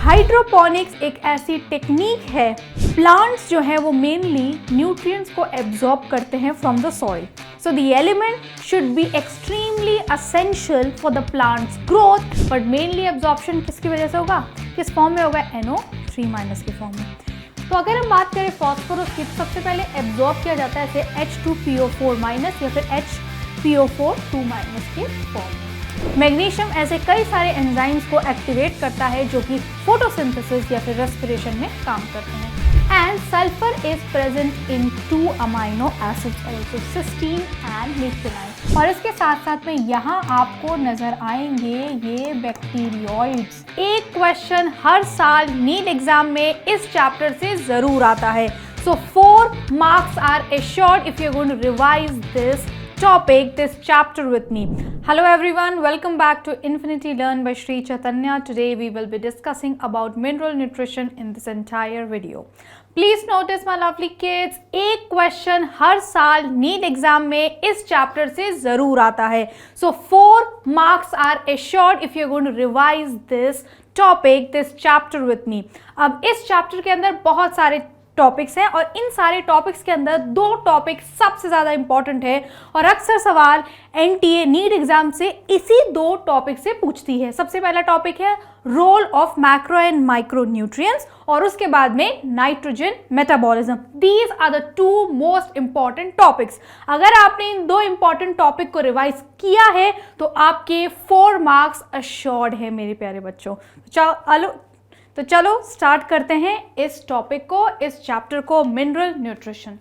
Hydroponics एक ऐसी technique है, प्लांट्स जो है वो मेनली न्यूट्रिएंट्स को एब्जॉर्ब करते हैं from the soil. So the element should be extremely essential for the plant's growth, but mainly absorption किसकी वजह से होगा, किस फॉर्म में होगा, NO3- की फॉर्म में. तो अगर हम बात करें फॉस्फोरस की, तो सबसे पहले एब्जॉर्ब किया जाता है ऐसे H2PO4- या फिर HPO4 के फॉर्म. मैग्नीशियम ऐसे कई सारे एंजाइम्स को एक्टिवेट करता है जो कि फोटोसिंथेसिस या फिर रेस्पिरेशन में काम करते हैं. And sulphur is present in 2 amino acids also, cysteine and lignin. और इसके साथ साथ में यहाँ आपको नजर आएंगे ये बैक्टीरियोइड्स. एक क्वेश्चन हर साल नीट एग्जाम में इस चैप्टर से जरूर आता है. सो 4 marks are assured if you're going to revise this topic, this chapter with me. Hello everyone, welcome back to Infinity Learn by Sri Chaitanya. Today we will be discussing about mineral nutrition in this entire video. Please notice my lovely kids, एक question हर साल NEET exam में इस chapter से जरूर आता है. So 4 marks are assured if you're going to revise this topic, this chapter with me. अब इस चैप्टर के अंदर बहुत सारे टॉपिक्स हैं और इन सारे टॉपिक्स के अंदर 2 टॉपिक सबसे ज़्यादा इंपॉर्टेंट है और अक्सर सवाल एनटीए नीट एग्जाम से इसी 2 टॉपिक से पूछती है. सबसे पहला टॉपिक है role of macro and micro nutrients और उसके बाद में nitrogen metabolism. These are the 2 most important topics. अगर आपने इन 2 इंपॉर्टेंट टॉपिक को रिवाइज किया है तो आपके 4 मार्क्स अश्योर्ड है मेरे प्यारे बच्चों. तो चलो स्टार्ट करते हैं इस टॉपिक को, इस चैप्टर को, मिनरल न्यूट्रिशन.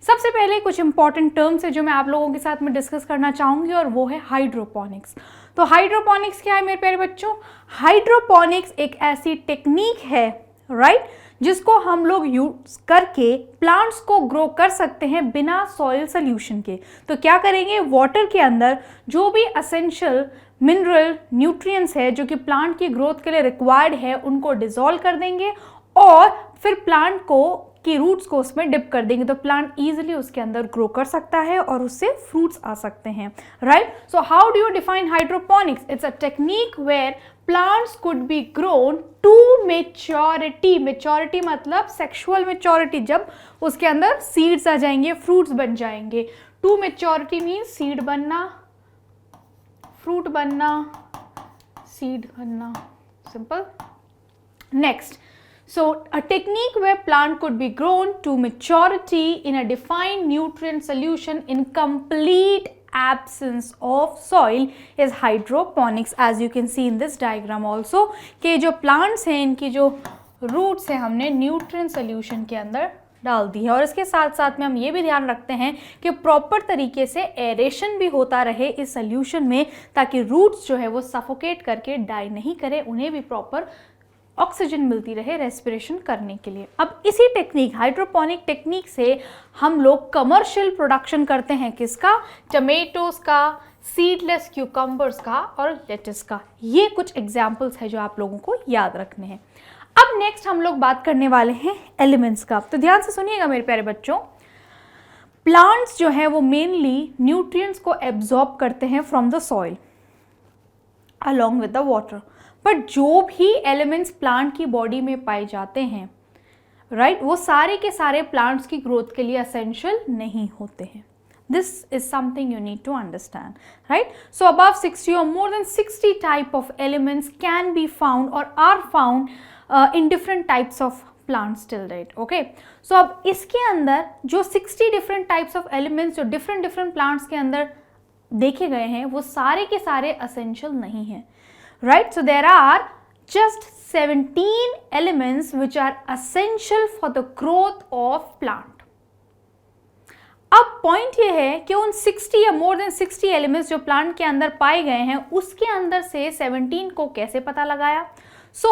सबसे पहले कुछ इंपॉर्टेंट टर्म्स है जो मैं आप लोगों के साथ में डिस्कस करना चाहूँगी और वो है हाइड्रोपोनिक्स. तो हाइड्रोपोनिक्स क्या है मेरे प्यारे बच्चों? हाइड्रोपोनिक्स एक ऐसी टेक्निक है, राइट, जिसको हम लोग यूज करके प्लांट्स को ग्रो कर सकते हैं बिना सॉइल सोल्यूशन के. तो क्या करेंगे, वाटर के अंदर जो भी एसेंशियल मिनरल न्यूट्रिएंट्स है जो कि प्लांट की ग्रोथ के लिए रिक्वायर्ड है उनको डिसॉल्व कर देंगे और फिर प्लांट को की रूट्स को उसमें डिप कर देंगे. तो प्लांट इजीली उसके अंदर ग्रो कर सकता है और उससे फ्रूट्स आ सकते हैं, right. So how do you define hydroponics? It's a technique where plants could be grown to maturity. Maturity मतलब सेक्सुअल मेच्योरिटी, जब उसके अंदर सीड्स आ जाएंगे, फ्रूट्स बन जाएंगे. टू मेच्योरिटी मीन्स सीड बनना, फ्रूट बनना, सीड बनना, simple. Next, so a technique where plant could be grown to maturity in a defined nutrient solution in complete absence of soil is hydroponics, as you can see in this diagram also. कि जो plants हैं इनकी जो roots हैं हमने nutrient solution के अंदर डाल दी है और इसके साथ साथ में हम ये भी ध्यान रखते हैं कि प्रॉपर तरीके से एरेशन भी होता रहे इस सोल्यूशन में ताकि रूट्स जो है वो सफोकेट करके डाई नहीं करे, उन्हें भी प्रॉपर ऑक्सीजन मिलती रहे रेस्पिरेशन करने के लिए. अब इसी टेक्निक, हाइड्रोपोनिक टेक्निक से हम लोग कमर्शियल प्रोडक्शन करते हैं किसका? टमेटोज का, सीडलेस क्यूकम्बर्स का और लेटस का. ये कुछ एग्जाम्पल्स है जो आप लोगों को याद रखने हैं. अब नेक्स्ट हम लोग बात करने वाले हैं एलिमेंट्स का. तो ध्यान से सुनिएगा मेरे प्यारे बच्चों. प्लांट्स जो है वो मेनली न्यूट्रिएंट्स को एब्जॉर्ब करते हैं from the soil along with the water. But जो भी एलिमेंट्स प्लांट की बॉडी में पाए जाते हैं, राइट, वो सारे के सारे प्लांट्स की ग्रोथ के लिए एसेंशियल नहीं होते हैं. This is something you need to understand, right? So above 60 or more than 60 type of elements can be found or are found in different types of plants till date, okay? So अब इसके अंदर जो 60 different types of elements जो different plants के अंदर देखे गए हैं वो सारे के सारे essential नहीं हैं, right? So there are just 17 elements which are essential for the growth of plant. अब पॉइंट ये है कि उन 60 या मोर देन 60 एलिमेंट्स जो प्लांट के अंदर पाए गए हैं उसके अंदर से 17 को कैसे पता लगाया? So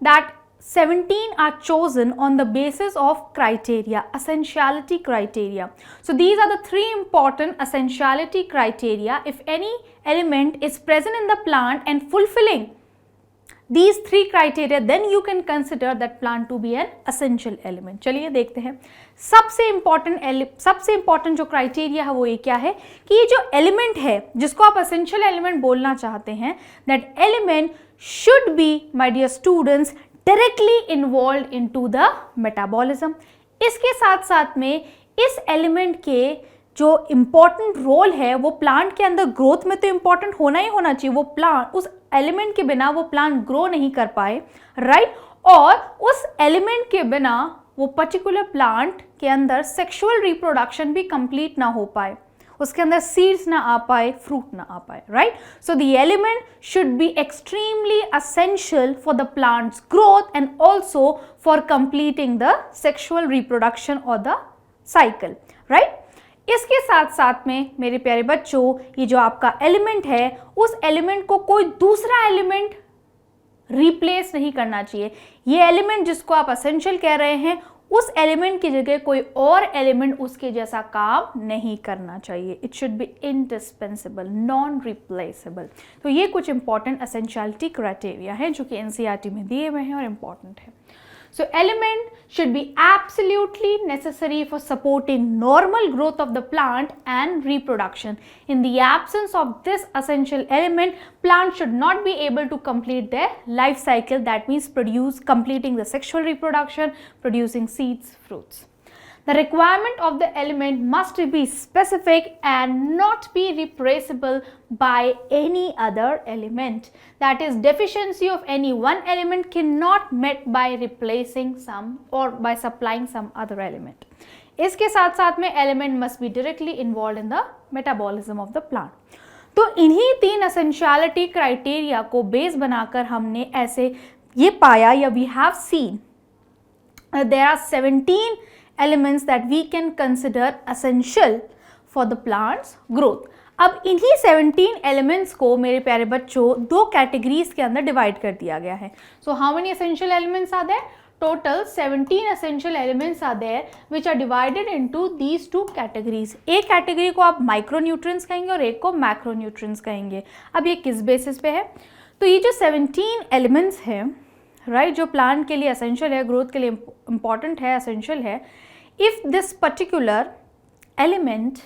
that 17 are chosen on the basis of criteria, essentiality criteria. So these are the 3 important essentiality criteria. If any element is present in the plant and fulfilling these 3 criteria, then you can consider that plant to be an essential element. चलिए देखते हैं. सबसे important जो criteria है वो ये क्या है कि ये जो एलिमेंट है जिसको आप एसेंशियल एलिमेंट बोलना चाहते हैं, that element should be, my dear students, directly involve into the metabolism. इसके साथ साथ में इस एलिमेंट के जो इम्पॉर्टेंट रोल है वो प्लांट के अंदर ग्रोथ में तो इम्पॉर्टेंट होना ही होना चाहिए। वो प्लांट, उस एलिमेंट के बिना वो प्लांट ग्रो नहीं कर पाए, राइट। और उस एलिमेंट के बिना वो पर्टिकुलर प्लांट के अंदर सेक्सुअल रिप्रोडक्शन भी कंप्लीट ना हो पाए, उसके अंदर सीड्स ना आ पाए, फ्रूट ना आ पाए, right. So the element should be extremely essential for the plants growth and also for completing the sexual reproduction और द साइकिल, राइट। इसके साथ साथ में मेरे प्यारे बच्चों, ये जो आपका एलिमेंट है, उस एलिमेंट को कोई दूसरा एलिमेंट रिप्लेस नहीं करना चाहिए। ये एलिमेंट जिसको आप असेंशियल कह रहे हैं, उस एलिमेंट की जगह कोई और एलिमेंट उसके जैसा काम नहीं करना चाहिए। It should be indispensable, non replaceable. तो ये कुछ इंपॉर्टेंट एसेंशियलिटी क्राइटेरिया है जो कि एनसीईआरटी में दिए हुए हैं और इंपॉर्टेंट है। So element should be absolutely necessary for supporting normal growth of the plant and reproduction. In the absence of this essential element, plant should not be able to complete their life cycle. That means completing the sexual reproduction, producing seeds, fruits. The requirement of the element must be specific and not be replaceable by any other element. That is, deficiency of any one element cannot met by replacing some or by supplying some other element. इसके साथ साथ में element must be directly involved in the metabolism of the plant. तो इन्हीं 3 essentiality criteria को base बनाकर हमने ऐसे ये पाया, या we have seen there are 17 elements that we can consider essential for the plant's growth. अब इन्हीं 17 elements को मेरे प्यारे बच्चों 2 categories के अंदर डिवाइड कर दिया गया है. So how many essential elements are there? Total 17 essential elements are there which are divided into these 2 categories. एक category को आप micronutrients कहेंगे और एक को macronutrients कहेंगे. अब ये किस बेसिस पे है? तो ये जो 17 elements हैं, राइट, जो प्लांट के लिए असेंशियल है, ग्रोथ के लिए इम्पॉर्टेंट है, असेंशियल है, if this particular element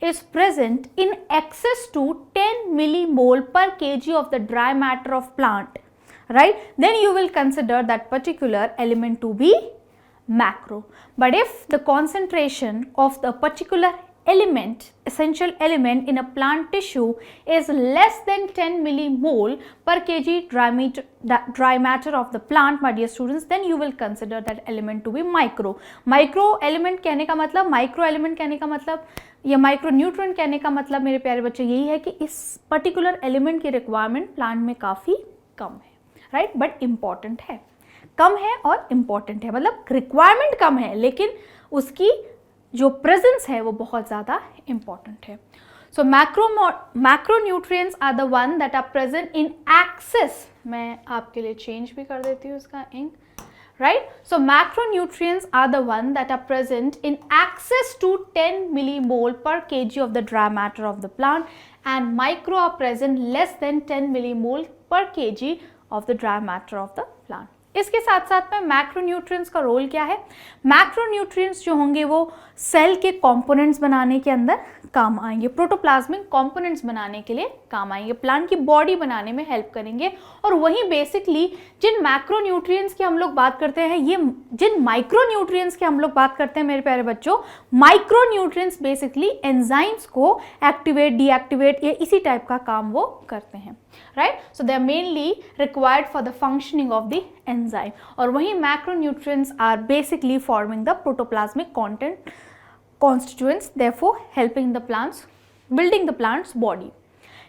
is present in excess to 10 millimole per kg of the dry matter of plant, right, then you will consider that particular element to be macro. But if the concentration of the particular element, essential element in a plant tissue is less than 10 millimole per kg dry matter of the plant, my dear students, then you will consider that element to be micro. Micro element कहने का मतलब, micro element कहने का मतलब, या micro nutrient कहने का मतलब मेरे प्यारे बच्चे यही है कि इस पर्टिकुलर एलिमेंट की रिक्वायरमेंट प्लांट में काफ़ी कम है, राइट, बट इम्पॉर्टेंट है, कम है और इम्पॉर्टेंट है, मतलब रिक्वायरमेंट कम है लेकिन उसकी जो प्रेजेंस है वो बहुत ज़्यादा इम्पॉर्टेंट है. So macronutrients are the one that are present in excess. मैं आपके लिए चेंज भी कर देती हूँ इसका ink, right? So macronutrients are the one that are present in excess to 10 millimole per kg of the dry matter of the plant, and micro are present less than 10 millimole per kg of the dry matter of the plant. इसके साथ साथ में macronutrients का role क्या है? Macronutrients जो होंगे वो सेल के कंपोनेंट्स बनाने के अंदर काम आएंगे, प्रोटोप्लाज्मिक कंपोनेंट्स बनाने के लिए काम आएंगे, प्लांट की बॉडी बनाने में हेल्प करेंगे. और वहीं बेसिकली जिन मैक्रोन्यूट्रिएंट्स की हम लोग बात करते हैं, ये जिन माइक्रोन्यूट्रिएंट्स की हम लोग बात करते हैं मेरे प्यारे बच्चों, माइक्रोन्यूट्रिएंट्स बेसिकली एंजाइम्स को एक्टिवेट, डीएक्टिवेट, ये इसी टाइप का काम वो करते हैं, right. So they are mainly required for the functioning of the enzyme. और वहीं macronutrients are basically forming the protoplasmic content constituents, therefore helping the plants, building the plant's body.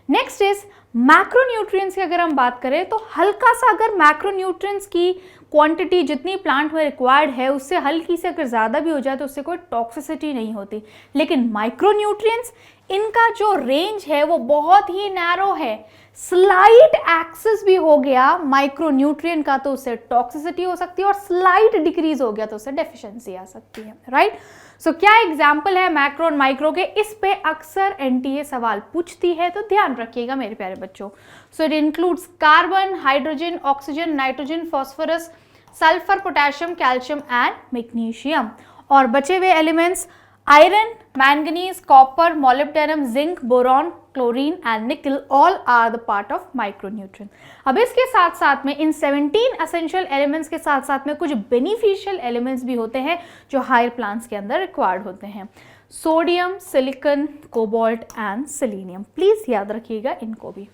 Next is macronutrients की अगर हम बात करें तो हल्का सा अगर macronutrients की क्वांटिटी जितनी प्लांट में रिक्वायर्ड है उससे हल्की से अगर ज़्यादा भी हो जाए तो उससे कोई टॉक्सिसिटी नहीं होती. लेकिन माइक्रोन्यूट्रिएंट्स, इनका जो रेंज है वो बहुत ही नैरो है. स्लाइट एक्सेस भी हो गया माइक्रोन्यूट्रिएंट का तो उससे टॉक्सिसिटी हो सकती है, और स्लाइट डिक्रीज हो गया तो उससे डेफिशिएंसी आ सकती है, राइट. सो क्या एग्जाम्पल है मैक्रो और माइक्रो के? इस पे अक्सर एनटीए सवाल पूछती है, तो ध्यान रखिएगा मेरे प्यारे बच्चों. So it includes carbon, hydrogen, oxygen, nitrogen, phosphorus, sulphur, potassium, calcium and magnesium. और बचे हुए elements iron, manganese, copper, molybdenum, zinc, boron, chlorine and nickel all are the part of micronutrient. अब इसके साथ साथ में इन 17 essential elements के साथ साथ में कुछ beneficial elements भी होते हैं जो higher plants के अंदर required होते हैं. Sodium, silicon, cobalt and selenium. Please याद रखिएगा इनको भी.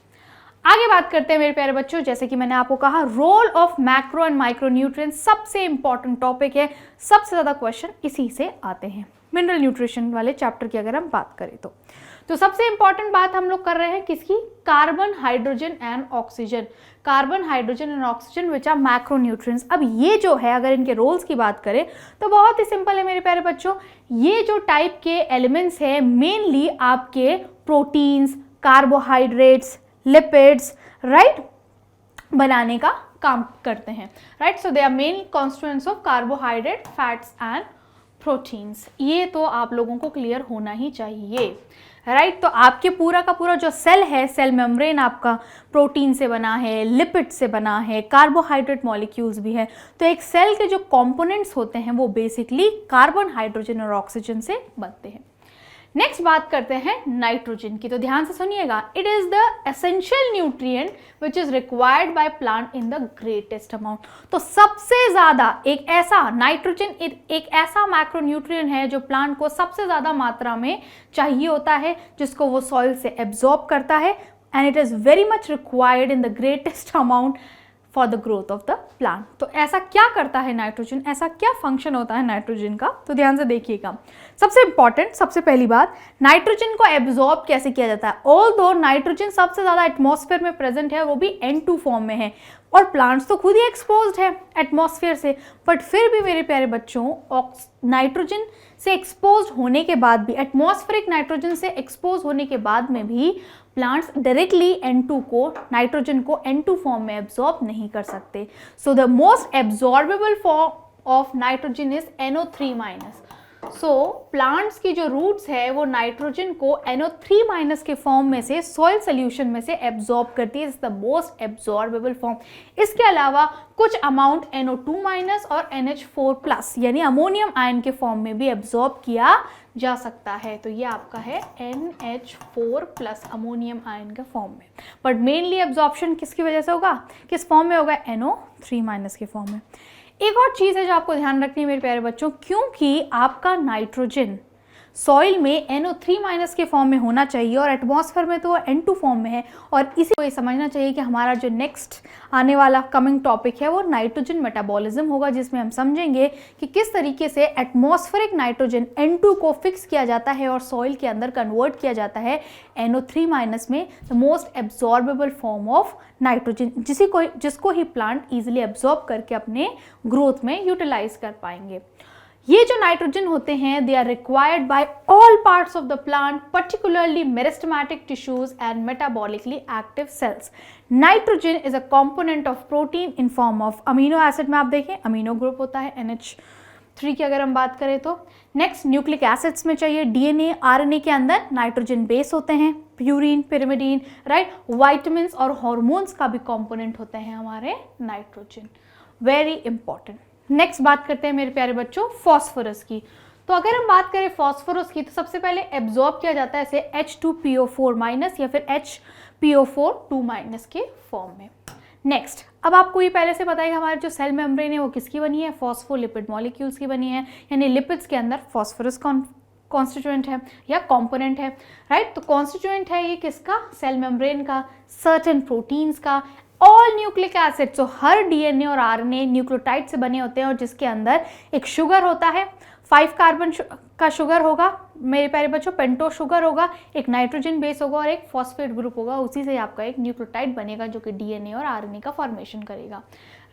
आगे बात करते हैं मेरे प्यारे बच्चों. जैसे कि मैंने आपको कहा, role of macro and micro nutrients सबसे इंपॉर्टेंट टॉपिक है. सबसे ज्यादा क्वेश्चन इसी से आते हैं मिनरल न्यूट्रिशन वाले चैप्टर की अगर हम बात करें तो सबसे इंपॉर्टेंट बात हम लोग कर रहे हैं किसकी? Carbon, hydrogen and oxygen. Carbon, hydrogen and oxygen which are macro nutrients. अब ये जो है, अगर इनके रोल्स की बात करें तो बहुत ही सिंपल है मेरे प्यारे बच्चों. ये जो टाइप के एलिमेंट्स हैं मेनली आपके प्रोटीन्स, कार्बोहाइड्रेट्स, लिपिड्स, राइट, बनाने का काम करते हैं. Right, so they are main constituents of carbohydrate, fats and proteins. ये तो आप लोगों को क्लियर होना ही चाहिए. राइट, तो आपके पूरा का पूरा जो सेल है, सेल मेम्ब्रेन आपका प्रोटीन से बना है, लिपिड से बना है, कार्बोहाइड्रेट मॉलिक्यूल्स भी है. तो एक सेल के जो कंपोनेंट्स होते हैं वो बेसिकली कार्बन, हाइड्रोजन और ऑक्सीजन से बनते हैं. नेक्स्ट बात करते हैं नाइट्रोजन की. तो ध्यान से सुनिएगा. It is the essential nutrient which is required by plant in the greatest amount. तो सबसे ज्यादा एक ऐसा नाइट्रोजन एक ऐसा मैक्रो न्यूट्रिएंट है जो प्लांट को सबसे ज्यादा मात्रा में चाहिए होता है, जिसको वो सॉइल से एब्जॉर्ब करता है, and it is very much required in the greatest amount for the growth of the plant. तो ऐसा क्या करता है नाइट्रोजन, ऐसा क्या फंक्शन होता है नाइट्रोजन का? तो ध्यान से देखिएगा. सबसे इंपॉर्टेंट, सबसे पहली बात, नाइट्रोजन को एब्जॉर्ब कैसे किया जाता है? ऑल्दो नाइट्रोजन सबसे ज़्यादा एटमॉस्फेयर में प्रेजेंट है, वो भी N2 फॉर्म में है, और प्लांट्स तो खुद ही एक्सपोज्ड है एटमॉस्फेयर से, बट फिर भी मेरे प्यारे बच्चों नाइट्रोजन से एक्सपोज होने के बाद भी, एटमॉस्फेरिक नाइट्रोजन से एक्सपोज होने के बाद में भी प्लांट्स डायरेक्टली N2 को, नाइट्रोजन को N2 फॉर्म में एब्जॉर्ब नहीं कर सकते. So the most absorbable form of nitrogen is NO3-. So plants की जो रूट्स है वो नाइट्रोजन को NO3- के फॉर्म में से, सॉइल सोल्यूशन में से एब्जॉर्ब करती है. Is the most absorbable form. इसके अलावा कुछ अमाउंट NO2- और NH4+ यानी अमोनियम आयन के फॉर्म में भी एब्जॉर्ब किया जा सकता है. तो ये आपका है NH4+ अमोनियम आयन के फॉर्म में. बट मेनली एब्जॉर्प्शन किसकी वजह से होगा, किस फॉर्म में होगा? NO3- के फॉर्म में. एक और चीज़ है जो आपको ध्यान रखनी है मेरे प्यारे बच्चों, क्योंकि आपका नाइट्रोजन सॉइल में NO3- के फॉर्म में होना चाहिए और एटमॉस्फेयर में तो वो N2 फॉर्म में है. और इसी को ये समझना चाहिए कि हमारा जो नेक्स्ट आने वाला कमिंग टॉपिक है वो नाइट्रोजन मेटाबॉलिज्म होगा, जिसमें हम समझेंगे कि किस तरीके से एटमॉस्फेरिक नाइट्रोजन N2 को फिक्स किया जाता है और सॉइल के अंदर कन्वर्ट किया जाता है NO3- में, the most absorbable form of nitrogen, जिसको ही प्लांट ईजिली एब्जॉर्ब करके अपने ग्रोथ में यूटिलाइज कर पाएंगे. ये जो नाइट्रोजन होते हैं, they are required by all parts of the plant, particularly meristematic tissues and metabolically active cells. Nitrogen is a component of protein in form of amino acid में. आप देखें अमीनो ग्रुप होता है NH3 की अगर हम बात करें तो. नेक्स्ट न्यूक्लिक एसिड्स में चाहिए DNA, RNA के अंदर नाइट्रोजन बेस होते हैं, प्यूरिन, पिरिमिडीन, राइट. वाइटामिन्स और हॉर्मोन्स का भी कंपोनेंट होते हैं हमारे नाइट्रोजन. Very important. नेक्स्ट बात करते हैं मेरे प्यारे बच्चों फॉस्फोरस की. तो अगर हम बात करें फॉस्फोरस की, तो सबसे पहले एब्जॉर्ब किया जाता है इसे H2PO4- या फिर HPO4 2- के फॉर्म में. नेक्स्ट, अब आपको ये पहले से पता है कि हमारे जो सेल मेम्ब्रेन है वो किसकी बनी है? फॉस्फोलिपिड मॉलिक्यूल्स की बनी है, यानी लिपिड्स के अंदर फॉस्फोरस कॉन्स्टिट्यूएंट है या कंपोनेंट है, राइट. तो कॉन्स्टिट्यूएंट है ये किसका? सेल मेम्ब्रेन का, सर्टेन प्रोटीन्स का. ऑल न्यूक्लिक एसिड, तो हर DNA और RNA न्यूक्लियोटाइड से बने होते हैं, और जिसके अंदर एक शुगर होता है, 5 कार्बन का शुगर होगा मेरे प्यारे बच्चों, पेंटो शुगर होगा, एक नाइट्रोजन बेस होगा और एक फॉस्फेट ग्रुप होगा. उसी से आपका एक न्यूक्लियोटाइड बनेगा जो कि DNA और RNA का फॉर्मेशन करेगा,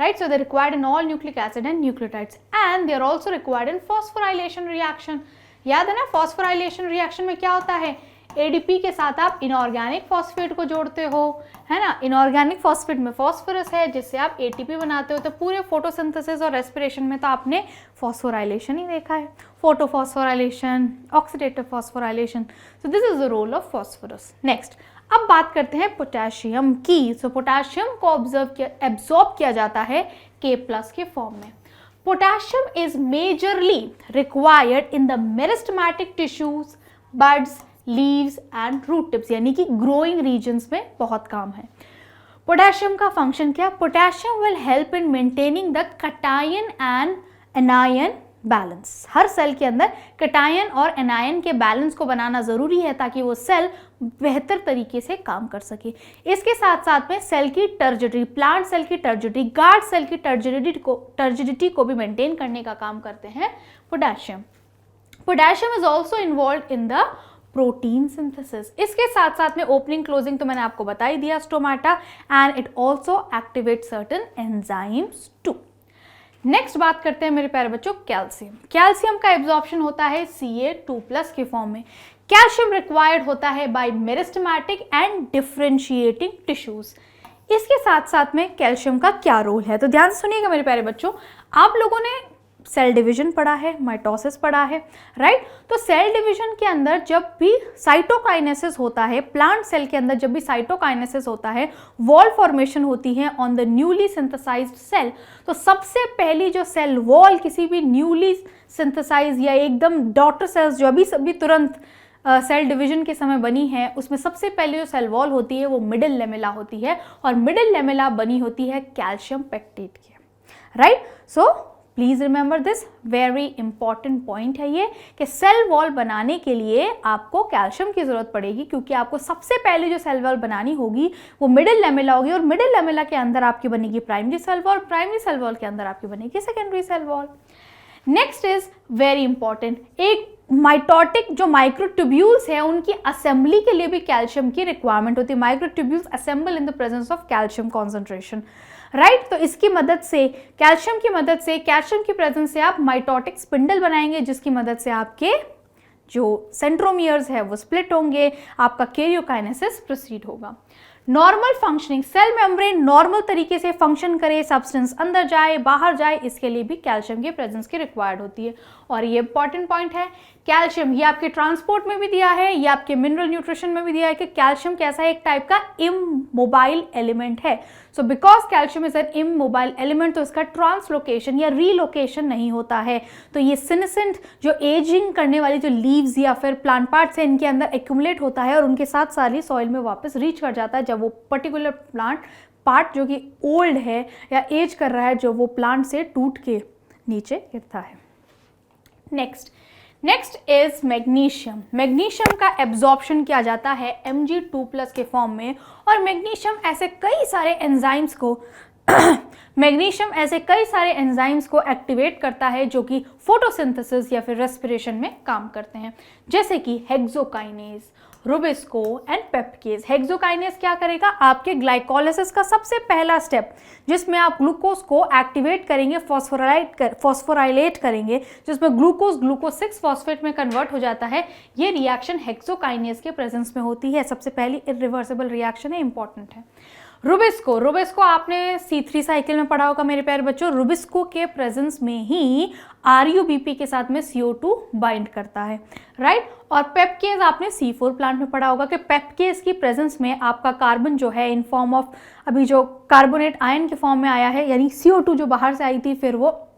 right. So they required in all nucleic acid and nucleotides, and they are also required in phosphorylation reaction. याद है ना, फॉस्फोराइलेशन रिएक्शन में क्या होता है? ADP के साथ आप इनऑर्गेनिक फॉस्फेट को जोड़ते हो, है ना. इनऑर्गेनिक फॉस्फेट में फॉस्फोरस है जिससे आप ATP बनाते हो. तो पूरे फोटोसिंथेसिस और रेस्पिरेशन में तो आपने फॉस्फोराइलेशन ही देखा है, photophosphorylation, oxidative phosphorylation. So this is the role of phosphorus. Next, अब बात करते हैं पोटेशियम की. सो पोटेशियम को एब्जॉर्ब किया जाता है K+ के फॉर्म में. Potassium is majorly required in the meristematic tissues, buds, leaves and root tips, यानी कि ग्रोइंग रीजन्स में बहुत काम है। पोटेशियम का फंक्शन क्या? Potassium will help in maintaining the cation and anion balance. हर सेल के अंदर कटायन और एनायन के बैलेंस को बनाना जरूरी है ताकि वो सेल बेहतर तरीके से काम कर सके। इसके साथ साथ में सेल की टर्जिडिटी, प्लांट सेल की टर्जिडिटी, गार्ड सेल की टर्जिडिटी को भी मेंटेन करने का काम करते हैं potassium. Potassium is also involve in the protein synthesis. इसके साथ साथ में ओपनिंग क्लोजिंग तो मैंने आपको बता ही दिया, stomata, and it also activate certain enzymes too. Next बात करते हैं मेरे प्यारे बच्चों कैल्शियम। कैल्शियम का एब्जॉर्प्शन होता है Ca2+ के फॉर्म में। कैल्शियम रिक्वायर्ड होता है by meristematic and differentiating tissues. इसके साथ साथ में कैल्शियम का क्या रोल है, तो ध्यान से सुनिएगा मेरे प्यारे बच्चों। आप लोगों ने सेल डिवीजन पढ़ा है, माइटोसिस पढ़ा है, राइट? तो सेल डिवीजन के अंदर जब भी साइटोकाइनेसिस होता है, प्लांट सेल के अंदर जब भी साइटोकाइनेसिस होता है, वॉल फॉर्मेशन होती है on the newly synthesised cell, तो सबसे पहली जो सेल वॉल किसी भी न्यूली सिंथेसाइज या एकदम डॉटर सेल्स जो अभी तुरंत सेल डिवीजन के समय बनी है, उसमें सबसे पहले जो सेल वॉल होती है वो मिडिल लेमेला होती है, और मिडिल लेमेला बनी होती है कैल्शियम पेक्टेट की, right? So please remember this, very important point है ये कि सेल वॉल बनाने के लिए आपको कैल्शियम की जरूरत पड़ेगी, क्योंकि आपको सबसे पहले जो सेल वॉल बनानी होगी वो मिडिल लेमेला होगी, और मिडिल लेमेला के अंदर आपकी बनेगी primary cell wall, primary cell wall के अंदर आपकी बनेगी secondary cell wall. Next is very important, एक माइटोटिक जो माइक्रोट्यूब्यूल्स है उनकी असेंबली के लिए भी कैल्शियम की रिक्वायरमेंट होती है। Microtubules assemble in the presence of calcium concentration, right? तो इसकी मदद से, कैल्शियम की मदद से, कैल्शियम की प्रेजेंस से आप माइटोटिक स्पिंडल बनाएंगे, जिसकी मदद से आपके जो सेंट्रोमियर्स है वो स्प्लिट होंगे, आपका कैरियोकाइनेसिस प्रोसीड होगा। Normal functioning, cell membrane normal तरीके से फंक्शन करे, सब्सटेंस अंदर जाए बाहर जाए, इसके लिए भी कैल्शियम की प्रेजेंस की रिक्वायर्ड होती है। और ये इंपॉर्टेंट पॉइंट है, कैल्शियम ये आपके ट्रांसपोर्ट में भी दिया है, ये आपके मिनरल न्यूट्रिशन में भी दिया है कि कैल्शियम कैसा है, एक टाइप का इमोबाइल एलिमेंट है। So because calcium is an immobile element, तो इसका ट्रांसलोकेशन या रीलोकेशन नहीं होता है। तो ये सिनेसेंट जो एजिंग करने वाली जो लीव्स या फिर प्लांट पार्ट्स है, इनके अंदर एक्यूमुलेट होता है और उनके साथ सारी सॉइल में वापस रीच कर जाता है, जब वो पर्टिकुलर प्लांट पार्ट जो कि ओल्ड है या एज कर रहा है, जो वो प्लांट से टूट के नीचे गिरता है। Next is magnesium. मैग्नीशियम का एब्जॉर्प्शन किया जाता है Mg2+ के फॉर्म में, और मैग्नीशियम ऐसे कई सारे एंजाइम्स को एक्टिवेट करता है जो कि फोटोसिंथेसिस या फिर रेस्पिरेशन में काम करते हैं, जैसे कि हेक्सोकाइनेज, रुबिस्को एंड पेप्टिकेज। हेक्सोकाइनेज क्या करेगा, आपके ग्लाइकोलाइसिस का सबसे पहला स्टेप, जिसमें आप ग्लूकोज को एक्टिवेट करेंगे, फॉस्फोराइलेट करेंगे, जिसमें ग्लूकोज 6 फॉस्फेट में कन्वर्ट हो जाता है। ये रिएक्शन हेक्सोकाइनेज के प्रेजेंस में होती है, सबसे पहली इरिवर्सिबल रिएक्शन है, इंपॉर्टेंट है। रुबिस्को आपने C3 साइकिल में पढ़ा होगा मेरे प्यारे बच्चों। रुबिस्को के प्रेजेंस में ही RuBP के साथ में CO2 बाइंड करता है, राइट? और पेप्टिकेज आपने C4 प्लांट में पढ़ा होगा कि पेप्टिकेज की प्रेजेंस में आपका कार्बन जो है इन फॉर्म ऑफ, अभी जो कार्बोनेट आयन के फॉर्म में आया है, यानी CO2 जो बाहर से आई थी, फिर वो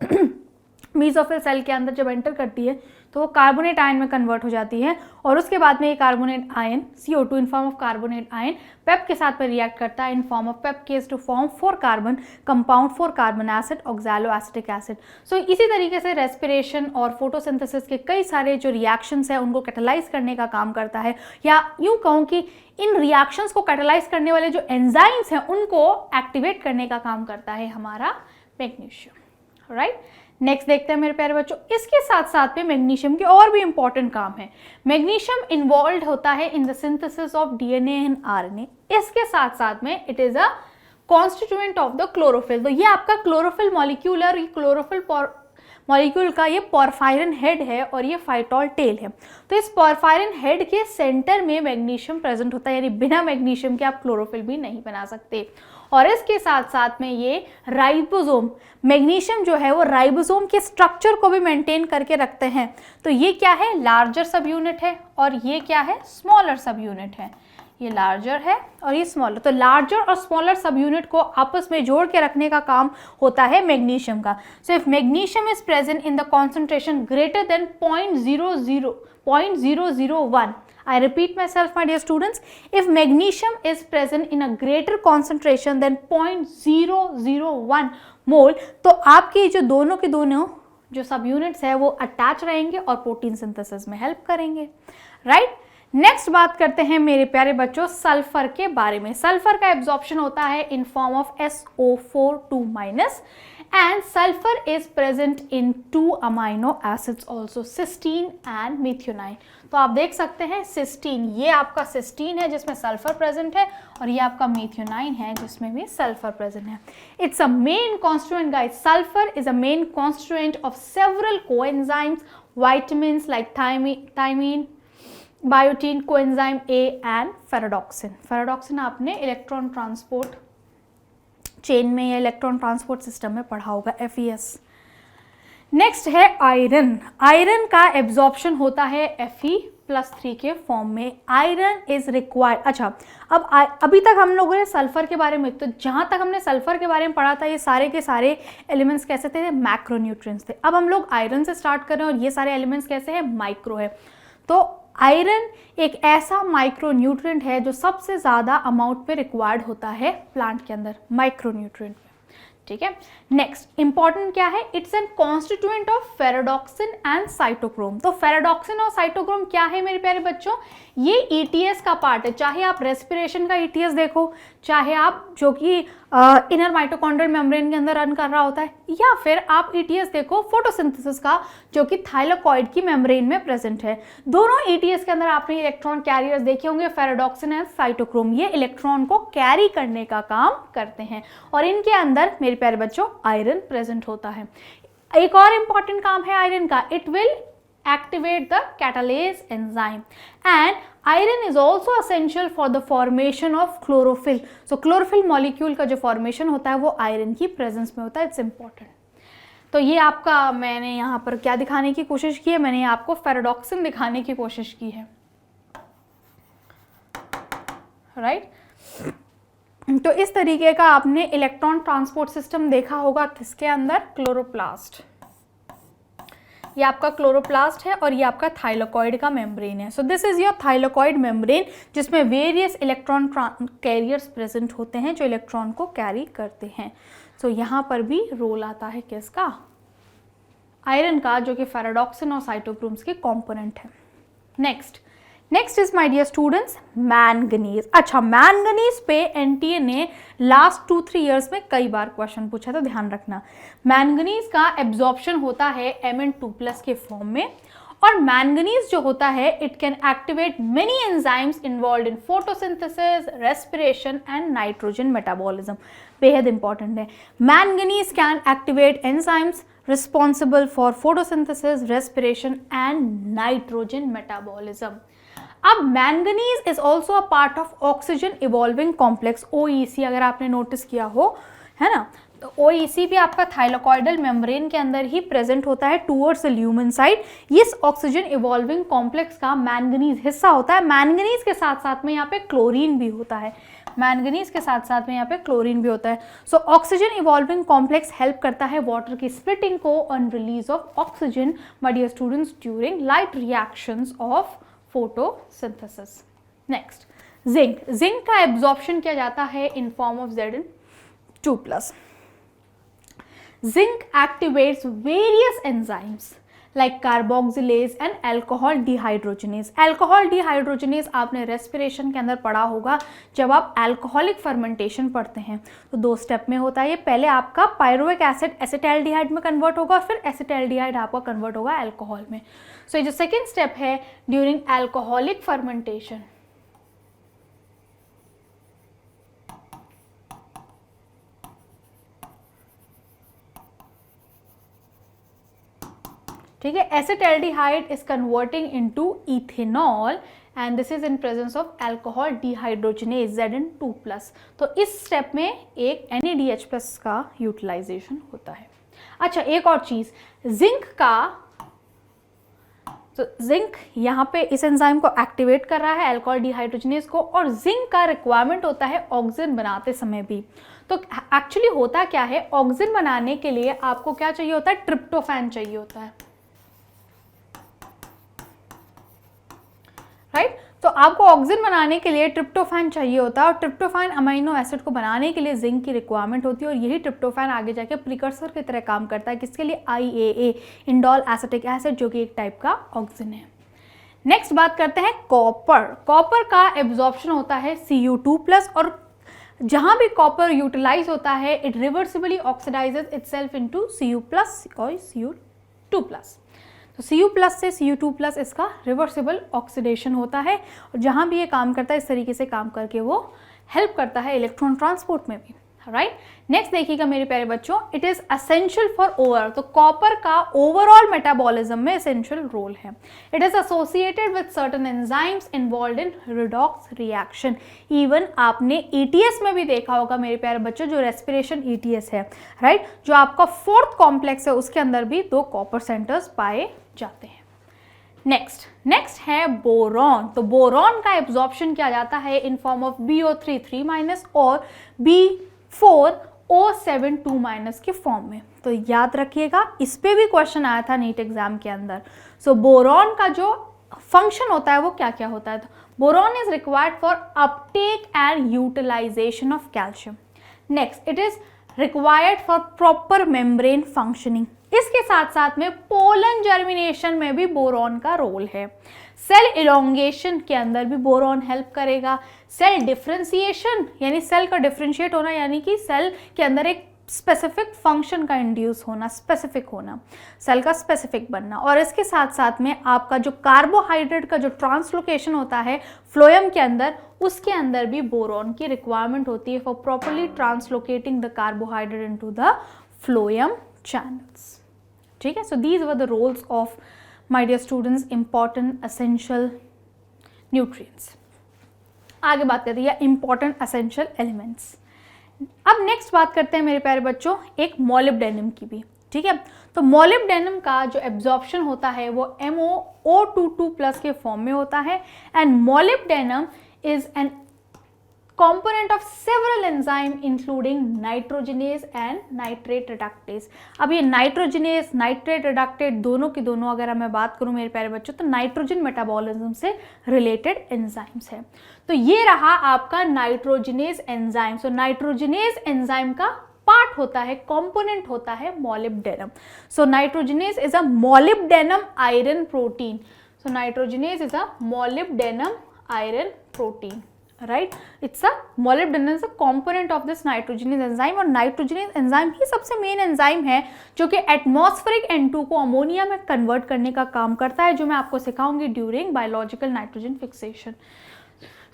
मीसोफिल सेल के अंदर जब एंटर करती है तो वो कार्बोनेट आयन में कन्वर्ट हो जाती है, और उसके बाद में ये carbonate ion CO2 in form of carbonate ion PEP के साथ में रिएक्ट करता है इन फॉर्म ऑफ पेप्टिकेज to form 4 carbon compound 4 carbon acid oxalo acetic acid. So इसी तरीके से रेस्पिरेशन और फोटोसिंथेसिस के कई सारे जो रिएक्शंस है उनको कैटेलाइज करने का काम करता है, या यूं कहूँ कि इन रिएक्शंस को कैटेलाइज करने वाले जो एंजाइम्स हैं उनको एक्टिवेट करने का काम करता है हमारा मैग्नीशियम, राइट? नेक्स्ट देखते हैं मेरे प्यारे बच्चों, इसके साथ साथ में मैग्नीशियम के और भी इंपॉर्टेंट काम है। मैग्नीशियम इन्वॉल्व होता है in the synthesis of DNA and RNA। इसके साथ साथ में it is a constituent of the chlorophyll. तो ये आपका क्लोरोफिल मॉलिक्यूल है, क्लोरोफिल मॉलिक्यूल का ये पोरफायरिन हेड है और ये फाइटोल टेल है। तो इस पोरफायरिन हेड के सेंटर में मैग्नीशियम प्रेजेंट होता है, यानी बिना मैग्नीशियम के आप क्लोरोफिल भी नहीं बना सकते। और इसके साथ साथ में ये राइबोसोम, मैग्नीशियम जो है वो राइबोसोम के स्ट्रक्चर को भी मेंटेन करके रखते हैं। तो ये क्या है, लार्जर सब यूनिट है, और ये क्या है, स्मॉलर सब यूनिट है। ये लार्जर है और ये स्मॉलर। तो लार्जर और स्मॉलर सब यूनिट को आपस में जोड़ के रखने का काम होता है मैग्नीशियम का। So if magnesium is present in the concentration greater than 0.001, I repeat myself, my dear students, if magnesium is present in a greater concentration than 0.001 मोल, तो आपके जो दोनों के दोनों जो सब यूनिट्स है वो अटैच रहेंगे और प्रोटीन सिंथेसिस में हेल्प करेंगे, राइट। नेक्स्ट बात करते हैं मेरे प्यारे बच्चों सल्फर के बारे में। सल्फर का एब्जॉर्प्शन होता है in form of SO4 and sulfur is present in 2 amino acids also, cysteine and methionine। तो आप देख सकते हैं सिस्टीन, ये आपका सिस्टीन है जिसमें सल्फर प्रेजेंट है और ये आपका मेथियोनाइन है जिसमें भी सल्फर प्रेजेंट है। It's a main constituent guys, sulphur is a main constituent of several coenzymes, vitamins like thiamine, biotin, coenzyme A and ferredoxin. Ferredoxin आपने इलेक्ट्रॉन ट्रांसपोर्ट चेन में या इलेक्ट्रॉन ट्रांसपोर्ट सिस्टम में पढ़ा होगा, FES। नेक्स्ट है iron. Iron का absorption होता है Fe+3 के फॉर्म में। Iron is required. अच्छा, अब अभी तक हम लोगों ने सल्फर के बारे में, तो जहाँ तक हमने सल्फर के बारे में पढ़ा था ये सारे के सारे एलिमेंट्स कैसे थे, मैक्रोन्यूट्रिएंट्स थे। अब हम लोग आयरन से स्टार्ट कर रहे हैं और ये सारे एलिमेंट्स कैसे हैं, माइक्रो है। तो आयरन एक ऐसा माइक्रोन्यूट्रिएंट है जो सबसे ज़्यादा अमाउंट पे रिक्वायर्ड होता है प्लांट के अंदर, माइक्रोन्यूट्रिएंट में, ठीक है। नेक्स्ट इंपॉर्टेंट क्या है, it's an constituent of ferredoxin and cytochrome. तो फेराडॉक्सिन और साइटोक्रोम क्या है मेरे प्यारे बच्चों, ये ETS का पार्ट है। चाहे आप रेस्पिरेशन का ETS देखो, चाहे आप जो कि इनर माइटोकॉन्ड्रियल मेम्ब्रेन के अंदर रन कर रहा होता है, या फिर आप ETS देखो फोटोसिंथेसिस का जो कि थाइलाकॉइड की मेम्ब्रेन में प्रेजेंट है। दोनों ETS के अंदर आपने इलेक्ट्रॉन कैरियर्स देखे होंगे, फेराडॉक्सिन एंड साइटोक्रोम, ये इलेक्ट्रॉन को कैरी करने का काम करते हैं और इनके अंदर मेरे प्यारे बच्चों आयरन प्रेजेंट होता है। एक और इंपॉर्टेंट काम है आयरन का, it will activate the catalase enzyme and iron is also essential for the formation of chlorophyll। so chlorophyll molecule का जो formation होता है वो आयरन की presence में होता है, it's important। तो ये आपका मैंने यहाँ पर क्या दिखाने की कोशिश की है, मैंने आपको फेराडॉक्सिन दिखाने की कोशिश की है, राइट। तो इस तरीके का आपने इलेक्ट्रॉन ट्रांसपोर्ट सिस्टम देखा होगा किसके अंदर, क्लोरोप्लास्ट। ये आपका क्लोरोप्लास्ट है और ये आपका थाइलाकॉइड का मेम्ब्रेन है। सो this is your thylakoid membrane जिसमें वेरियस इलेक्ट्रॉन कैरियर्स प्रेजेंट होते हैं जो इलेक्ट्रॉन को कैरी करते हैं। सो यहाँ पर भी रोल आता है किसका, आयरन का, जो कि फेराडॉक्सिन और साइटोक्रोम्स के कंपोनेंट है। Next is my dear students manganese. अच्छा, मैंगनीज पे एनटीए ने लास्ट 2-3 ईयर्स में कई बार क्वेश्चन पूछा, तो ध्यान रखना। मैंगनीज का एब्जॉर्प्शन होता है Mn2+ के फॉर्म में, और मैंगनीज जो होता है it can activate many enzymes involve in photosynthesis, respiration and nitrogen metabolism. बेहद इंपॉर्टेंट है। Manganese can activate enzymes responsible for photosynthesis, respiration and nitrogen metabolism। अब manganese is also a part of oxygen evolving complex, OEC, अगर आपने notice किया हो, है ना। तो OEC भी आपका थाइलाकॉइडल मेम्ब्रेन के अंदर ही प्रेजेंट होता है टूवर्ड्स द ल्यूमन साइड। इस ऑक्सीजन इवॉल्विंग कॉम्प्लेक्स का मैंगनीज हिस्सा होता है। मैंगनीज के साथ साथ में यहाँ पे क्लोरीन भी होता है, मैंगनीज के साथ साथ में यहाँ पे क्लोरीन भी होता है। So oxygen evolving complex help करता है वाटर की स्प्लिटिंग को on release of oxygen, my dear students, during light reactions of photosynthesis. Next, zinc का एब्जॉर्प्शन किया जाता है in form of Zn2+। Zinc activates various enzymes like carboxylase and alcohol dehydrogenase. Alcohol dehydrogenase आपने respiration के अंदर पढ़ा होगा, जब आप अल्कोहलिक फर्मेंटेशन पढ़ते हैं तो 2 स्टेप में होता है ये। पहले आपका पायरुविक एसिड एसिटाल्डिहाइड में कन्वर्ट होगा, फिर एसिटाल्डिहाइड आपका कन्वर्ट होगा अल्कोहल में। सो ये जो सेकेंड स्टेप है ड्यूरिंग अल्कोहलिक फर्मेंटेशन, ठीक है, acetaldehyde is converting into ethanol and this is in presence of alcohol dehydrogenase Zn2+। तो इस स्टेप में एक NADH+ का यूटिलाइजेशन होता है। अच्छा, एक और चीज, जिंक का, तो जिंक यहाँ पे इस एंजाइम को एक्टिवेट कर रहा है अल्कोहल डिहाइड्रोजनेज को, और जिंक का रिक्वायरमेंट होता है ऑक्सीजन बनाते समय भी। तो एक्चुअली होता क्या है, ऑक्सीजन बनाने के लिए आपको क्या चाहिए होता है, ट्रिप्टोफैन चाहिए होता है, राइट। तो आपको ऑक्सीजन बनाने के लिए ट्रिप्टोफैन चाहिए होता है और ट्रिप्टोफैन अमीनो एसिड को बनाने के लिए जिंक की रिक्वायरमेंट होती है और यही ट्रिप्टोफैन आगे जाके प्रिकर्सर की तरह काम करता है किसके लिए, IAA, इंडोल एसिटिक एसिड, जो कि एक टाइप का ऑक्सीजन है। नेक्स्ट बात करते हैं कॉपर। कॉपर का एब्जॉर्प्शन होता है Cu2+ और जहां भी कॉपर यूटिलाइज होता है it reversibly oxidises itself into Cu+ और Cu2+। तो Cu+ से Cu2+ इसका रिवर्सिबल ऑक्सीडेशन होता है और जहां भी ये काम करता है इस तरीके से काम करके वो हेल्प करता है इलेक्ट्रॉन ट्रांसपोर्ट में भी, राइट। नेक्स्ट देखिएगा मेरे प्यारे बच्चों, it is essential for over, तो कॉपर का ओवरऑल मेटाबॉलिज्म में एसेंशियल रोल है। It is associated with certain enzymes involved in redox reaction. Even आपने ETS में भी देखा होगा मेरे प्यारे बच्चों, जो रेस्पिरेशन ETS है, राइट, जो आपका 4th कॉम्प्लेक्स है उसके अंदर भी 2 कॉपर सेंटर्स पाए जाते हैं। नेक्स्ट है बोरॉन। तो बोरॉन का एब्जॉर्प्शन किया जाता है इन फॉर्म ऑफ BO3 और B4O7 के फॉर्म में। तो याद रखिएगा, इस पे भी क्वेश्चन आया था नीट एग्जाम के अंदर। सो बोरॉन का जो फंक्शन होता है वो क्या क्या होता है, तो boron is required for uptake and utilisation of calcium. Next, it is required for proper membrane functioning. इसके साथ साथ में पोलन जर्मिनेशन में भी बोरॉन का रोल है। सेल इलोंगेशन के अंदर भी बोरॉन हेल्प करेगा। सेल डिफरेंशिएशन यानी सेल का डिफरेंशिएट होना, यानी कि सेल के अंदर एक स्पेसिफिक फंक्शन का इंड्यूस होना, स्पेसिफिक होना, सेल का स्पेसिफिक बनना। और इसके साथ साथ में आपका जो कार्बोहाइड्रेट का जो ट्रांसलोकेशन होता है फ्लोएम के अंदर, उसके अंदर भी बोरॉन की रिक्वायरमेंट होती है for properly translocating the carbohydrate into the phloem channels. ठीक है, so these were the roles of my dear students important essential nutrients. आगे बात करते हैं इंपॉर्टेंट एसेंशियल एलिमेंट्स। अब नेक्स्ट बात करते हैं मेरे प्यारे बच्चों एक मोलिब्डेनम की भी। ठीक है, तो मोलिब्डेनम का जो एब्जॉर्प्शन होता है वो MoO22+ के फॉर्म में होता है and molybdenum is an component of several enzyme including nitrogenase and nitrate reductase। अब ये नाइट्रोजिनेज नाइट्रेट रिडक्टेज दोनों की दोनों अगर मैं बात करूं मेरे प्यारे बच्चों तो नाइट्रोजन मेटाबॉलिज्म से रिलेटेड एंजाइम्स है। तो ये रहा आपका नाइट्रोजिनेज एंजाइम। सो नाइट्रोजिनेज एंजाइम का पार्ट होता है, कंपोनेंट होता है molybdenum. So nitrogenase is a molybdenum iron protein. So nitrogenase is a molybdenum iron protein, right. It's a molybdenum is a component of this nitrogenase enzyme और nitrogenase enzyme ही सबसे main enzyme है जो कि atmospheric N2 को ammonia में convert करने का काम करता है, जो मैं आपको सिखाऊंगी during biological nitrogen fixation.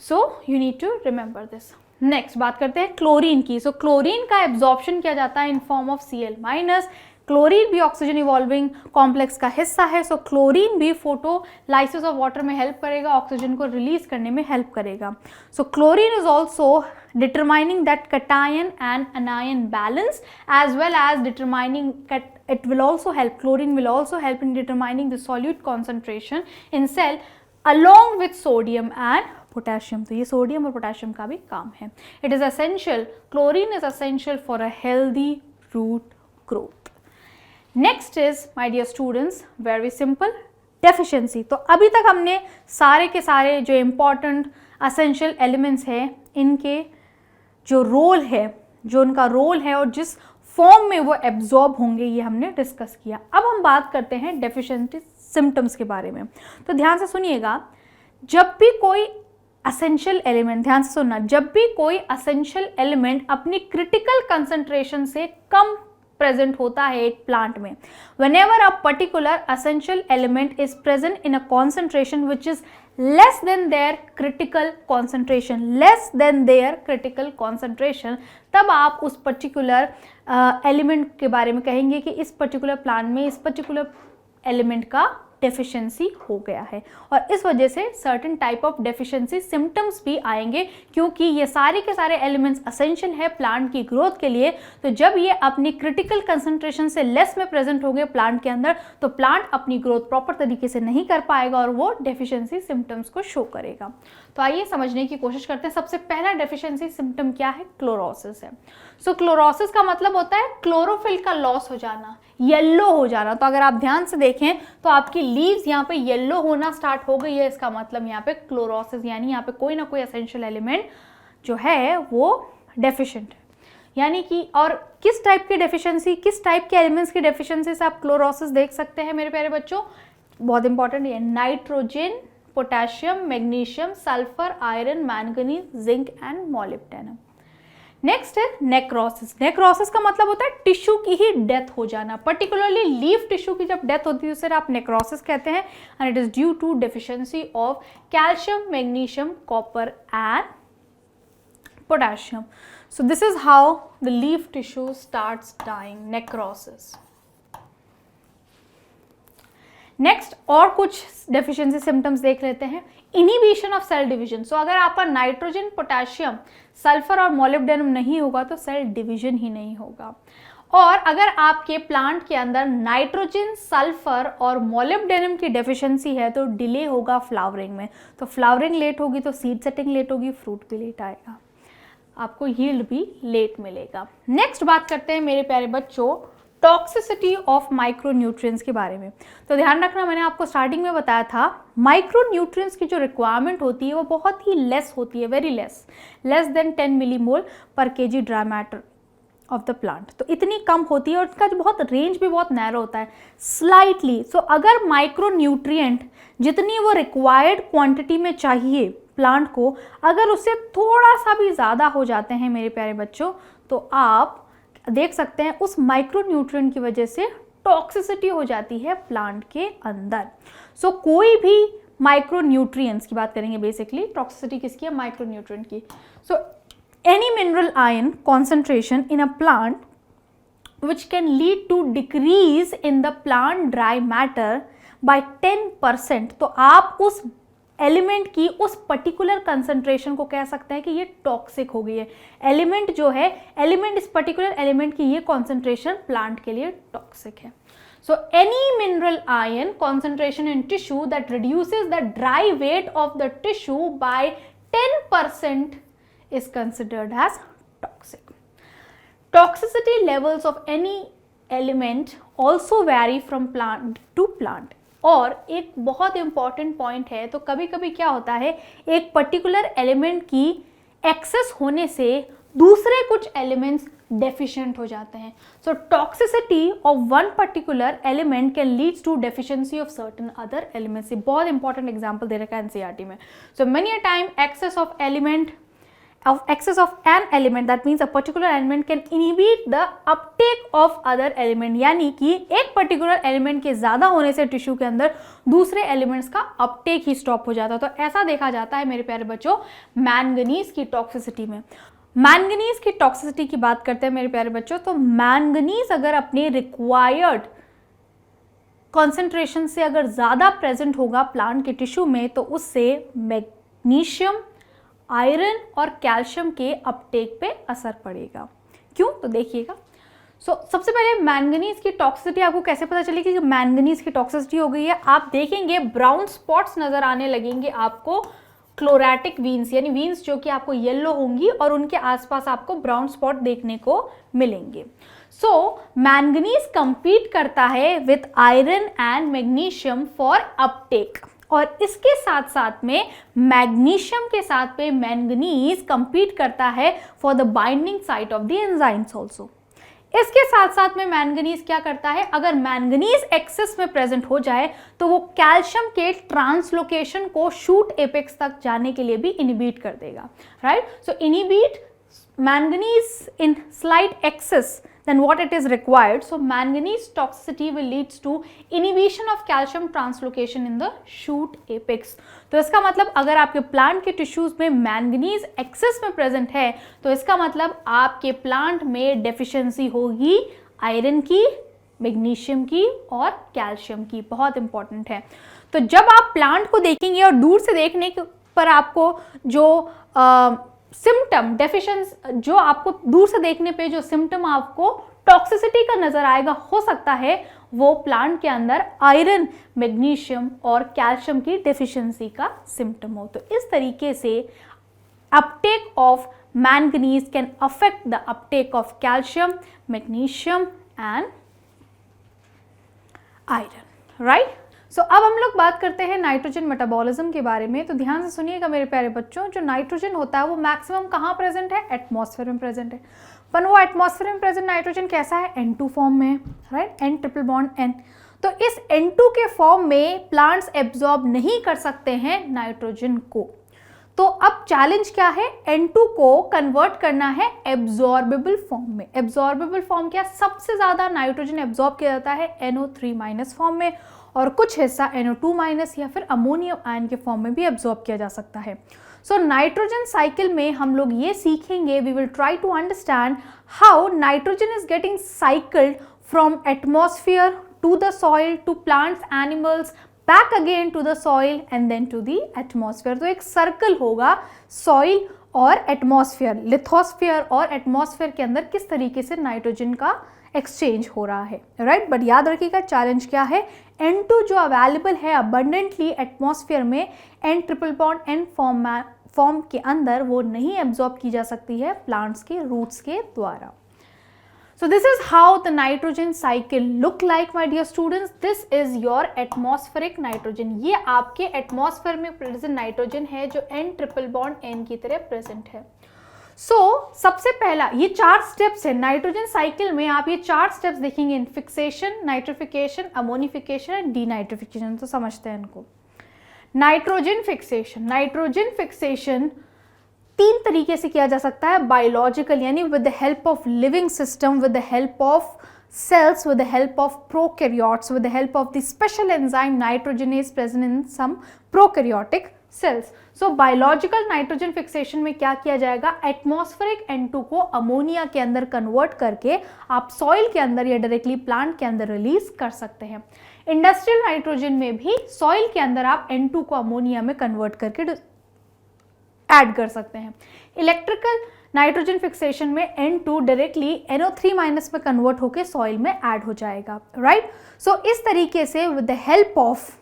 So you need to remember this. Next बात करते हैं क्लोरीन की। सो क्लोरीन का एब्जॉर्प्शन किया जाता है in form of Cl-। Chlorine भी ऑक्सीजन इवॉल्विंग कॉम्प्लेक्स का हिस्सा है। सो क्लोरीन भी फोटोलाइसिस ऑफ वाटर में हेल्प करेगा, ऑक्सीजन को रिलीज करने में हेल्प करेगा। So chlorine is also determining that cation and anion balance as well as determining it will also help, chlorine will also help in determining the solute concentration in cell along with sodium and potassium। तो ये sodium और potassium का भी काम है। It is essential, chlorine is essential for a healthy root growth। Next is my dear students very simple deficiency. तो अभी तक हमने सारे के सारे जो इम्पॉर्टेंट असेंशियल एलिमेंट्स हैं इनके जो रोल है, जो उनका रोल है और जिस फॉर्म में वो एब्जॉर्ब होंगे ये हमने डिस्कस किया। अब हम बात करते हैं डेफिशिएंसी सिम्टम्स के बारे में। तो ध्यान से सुनिएगा, जब भी कोई असेंशियल एलिमेंट, ध्यान से सुनना, जब भी कोई असेंशियल एलिमेंट अपनी क्रिटिकल कंसंट्रेशन से कम प्रेजेंट होता है एक प्लांट में, whenever a particular essential element is present in a concentration which is less than their critical concentration, तब आप उस पर्टिकुलर एलिमेंट के बारे में कहेंगे कि इस पर्टिकुलर प्लांट में इस पर्टिकुलर एलिमेंट का डेफिशिएंसी हो गया है। और इस वजह से certain type of deficiency symptoms भी आएंगे, क्योंकि ये सारे के सारे एलिमेंट्स असेंशियल है प्लांट की ग्रोथ के लिए। तो जब ये अपनी क्रिटिकल कंसंट्रेशन से लेस में प्रेजेंट होंगे प्लांट के अंदर, तो प्लांट अपनी ग्रोथ प्रॉपर तरीके से नहीं कर पाएगा और वो डेफिशिएंसी सिम्टम्स को शो करेगा। तो आइए समझने की कोशिश करते हैं। सबसे पहला डेफिशिएंसी सिम्टम क्या है? क्लोरोसिस है। सो क्लोरोसिस का मतलब होता है क्लोरोफिल का लॉस हो जाना, येलो हो जाना। तो अगर आप ध्यान से देखें तो आपकी लीव्स यहाँ पे येलो होना स्टार्ट हो गई है, इसका मतलब यहाँ पे क्लोरोसिस यानी यहाँ पे कोई ना कोई एसेंशियल एलिमेंट जो है वो डेफिशिएंट है। यानी कि और किस टाइप की डेफिशिएंसी, किस टाइप के एलिमेंट्स की डेफिशिएंसी से आप क्लोरोसिस देख सकते हैं मेरे प्यारे बच्चों, बहुत इंपॉर्टेंट है, nitrogen, potassium, magnesium, sulphur, iron, manganese, zinc and molybdenum. Next है नेक्रोसिस। नेक्रोसिस का मतलब होता है टिश्यू की ही डेथ हो जाना, पर्टिकुलरली लीफ टिश्यू की जब डेथ होती है उसे आप नेक्रोसिस कहते हैं, and it is due to deficiency of calcium, magnesium, copper and potassium. So this is how the leaf tissue starts dying, necrosis. Next और कुछ डेफिशिएंसी सिम्टम्स देख लेते हैं। Inhibition of cell division. So अगर आपका nitrogen, potassium, sulphur और molybdenum नहीं होगा तो सेल डिवीजन ही नहीं होगा। और अगर आपके प्लांट के अंदर नाइट्रोजन, सल्फर और मोलिब्डेनम की डेफिशिएंसी है तो डिले होगा फ्लावरिंग में। तो फ्लावरिंग लेट होगी तो सीड सेटिंग लेट होगी, फ्रूट भी लेट आएगा, आपको यील्ड भी लेट मिलेगा। नेक्स्ट बात करते हैं मेरे प्यारे बच्चों टॉक्सिसिटी ऑफ माइक्रोन्यूट्रिएंट्स के बारे में। तो ध्यान रखना, मैंने आपको स्टार्टिंग में बताया था माइक्रोन्यूट्रिएंट्स की जो रिक्वायरमेंट होती है वो बहुत ही लेस होती है, वेरी लेस देन 10 मिलीमोल पर KG dry matter of the plant. तो इतनी कम होती है और इसका जो बहुत रेंज भी बहुत नैरो होता है स्लाइटली। सो अगर माइक्रोन्यूट्रिएंट जितनी वो रिक्वायर्ड क्वांटिटी में चाहिए प्लांट को, अगर उससे थोड़ा सा भी ज़्यादा हो जाते हैं मेरे प्यारे बच्चों तो आप देख सकते हैं उस माइक्रोन्यूट्रिएंट की वजह से टॉक्सिसिटी हो जाती है प्लांट के अंदर। सो कोई भी माइक्रोन्यूट्रिएंट्स की बात करेंगे, बेसिकली टॉक्सिसिटी किसकी है, माइक्रोन्यूट्रिएंट की। सो any mineral ion concentration in a plant which can lead to decrease in the plant dry matter by 10%। तो आप उस एलिमेंट की उस पर्टिकुलर कंसंट्रेशन को कह सकते हैं कि ये टॉक्सिक हो गई है। एलिमेंट जो है, एलिमेंट, इस पर्टिकुलर एलिमेंट की ये कॉन्सेंट्रेशन प्लांट के लिए टॉक्सिक है। So any mineral ion concentration in tissue that reduces the dry weight of the tissue by 10% is considered as toxic. Toxicity levels of any element also vary from plant to plant. और एक बहुत important point है, तो कभी कभी क्या होता है एक पर्टिकुलर एलिमेंट की एक्सेस होने से दूसरे कुछ एलिमेंट्स डेफिशिएंट हो जाते हैं। So toxicity of one particular element can leads to deficiency of certain other elements. बहुत इंपॉर्टेंट एग्जांपल दे रखा है एनसीईआरटी में। So many a time excess of an element, that means a particular element can inhibit the uptake of other element। यानी कि एक particular element के ज़्यादा होने से टिश्यू के अंदर दूसरे एलिमेंट्स का अपटेक ही स्टॉप हो जाता है। तो ऐसा देखा जाता है मेरे प्यारे बच्चों मैंगनीज की टॉक्सिसिटी में। मैंगनीज की टॉक्सिसिटी की बात करते हैं मेरे प्यारे बच्चों, तो मैंगनीज अगर अपने रिक्वायर्ड कॉन्सेंट्रेशन से अगर ज़्यादा प्रेजेंट होगा प्लांट के टिश्यू में तो उससे मैग्नीशियम, आयरन और कैल्शियम के अपटेक पे असर पड़ेगा। क्यों, तो देखिएगा। सबसे पहले मैंगनीज की टॉक्सिसिटी आपको कैसे पता चलेगी कि मैंगनीज की टॉक्सिसिटी हो गई है। आप देखेंगे ब्राउन स्पॉट्स नजर आने लगेंगे आपको क्लोरेटिक वीन्स, यानी वीन्स जो कि आपको येलो होंगी और उनके आसपास आपको ब्राउन स्पॉट देखने को मिलेंगे। मैंगनीज कंपीट करता है with iron and magnesium for Uptake, और इसके साथ साथ में मैग्नीशियम के साथ में मैंगनीज कंपीट करता है for the binding site of the enzymes also. इसके साथ साथ में मैंगनीज क्या करता है, अगर मैंगनीज एक्सेस में प्रेजेंट हो जाए तो वो कैल्शियम के ट्रांसलोकेशन को शूट एपेक्स तक जाने के लिए भी इनिबिट कर देगा, right. So inhibit manganese in slight excess than what it is required, so manganese toxicity will leads to inhibition of calcium translocation in the shoot apex। तो इसका मतलब अगर आपके प्लांट के टिश्यूज में मैंगनीज एक्सेस में प्रेजेंट है तो इसका मतलब आपके प्लांट में डेफिशिएंसी होगी आयरन की, मैग्नीशियम की और कैल्शियम की। बहुत इंपॉर्टेंट है। तो जब आप प्लांट को देखेंगे और दूर से देखने पर आपको जो सिम्टम डेफिशिएंसी, जो आपको दूर से देखने पे जो सिम्टम आपको टॉक्सिसिटी का नजर आएगा, हो सकता है वो प्लांट के अंदर आयरन, मैग्नीशियम और कैल्शियम की डेफिशिएंसी का सिम्टम हो। तो इस तरीके से uptake of manganese can affect the uptake of calcium, magnesium and iron, right. So अब हम लोग बात करते हैं नाइट्रोजन मेटाबॉलिज्म के बारे में। तो ध्यान से सुनिएगा मेरे प्यारे बच्चों, जो नाइट्रोजन होता है वो मैक्सिमम कहाँ प्रेजेंट है? एटमॉस्फेयर में प्रेजेंट है। पर वो एटमॉस्फेयर में प्रेजेंट नाइट्रोजन कैसा है? N2 फॉर्म में, right, N triple bond N। तो इस N2 के फॉर्म में प्लांट्स एब्जॉर्ब नहीं कर सकते हैं नाइट्रोजन को। तो अब चैलेंज क्या है? N2 को कन्वर्ट करना है एब्जॉर्बेबल फॉर्म में। एब्जॉर्बेबल फॉर्म क्या? सबसे ज्यादा नाइट्रोजन एब्जॉर्ब किया जाता है NO3- फॉर्म में, और कुछ हिस्सा NO2- या फिर अमोनियम आयन के फॉर्म में भी एब्जॉर्ब किया जा सकता है। सो नाइट्रोजन साइकिल में हम लोग ये सीखेंगे, we will try to understand how nitrogen is getting cycled from atmosphere to the soil to plants, animals, back again to the soil and then to the atmosphere. तो एक circle होगा soil और atmosphere, lithosphere और atmosphere के अंदर किस तरीके से नाइट्रोजन का एक्सचेंज हो रहा है, राइट। बट याद रखिएगा चैलेंज क्या है? N2 जो अवेलेबल है अबंडेंटली एटमॉस्फेयर में N triple bond N form के अंदर, वो नहीं एब्जॉर्ब की जा सकती है प्लांट्स के रूट्स के द्वारा। So this is how the nitrogen cycle look like, my dear students. This is your atmospheric nitrogen. ये आपके एटमॉस्फेयर में प्रेजेंट नाइट्रोजन है जो N ट्रिपल बॉन्ड N की तरह प्रेजेंट है। सबसे पहला ये 4 स्टेप्स है नाइट्रोजन साइकिल में। आप ये 4 स्टेप्स देखेंगे, fixation, nitrification, ammonification and denitrification. तो समझते हैं इनको। नाइट्रोजन फिक्सेशन 3 तरीके से किया जा सकता है। बायोलॉजिकल यानी with the help of living system, with the help of cells, with the help of prokaryotes, with the help of the special enzyme nitrogenase present in some prokaryotic cells. So biological nitrogen fixation में क्या किया जाएगा? Atmospheric N2 को ammonia के अंदर convert करके आप soil के अंदर या डायरेक्टली प्लांट के अंदर रिलीज कर सकते हैं। इंडस्ट्रियल नाइट्रोजन में भी सॉइल के अंदर आप N2 को अमोनिया में कन्वर्ट करके ऐड कर सकते हैं। इलेक्ट्रिकल नाइट्रोजन फिक्सेशन में N2 डायरेक्टली NO3- में कन्वर्ट होकर सॉइल में ऐड हो जाएगा, राइट। सो इस तरीके से with the help of,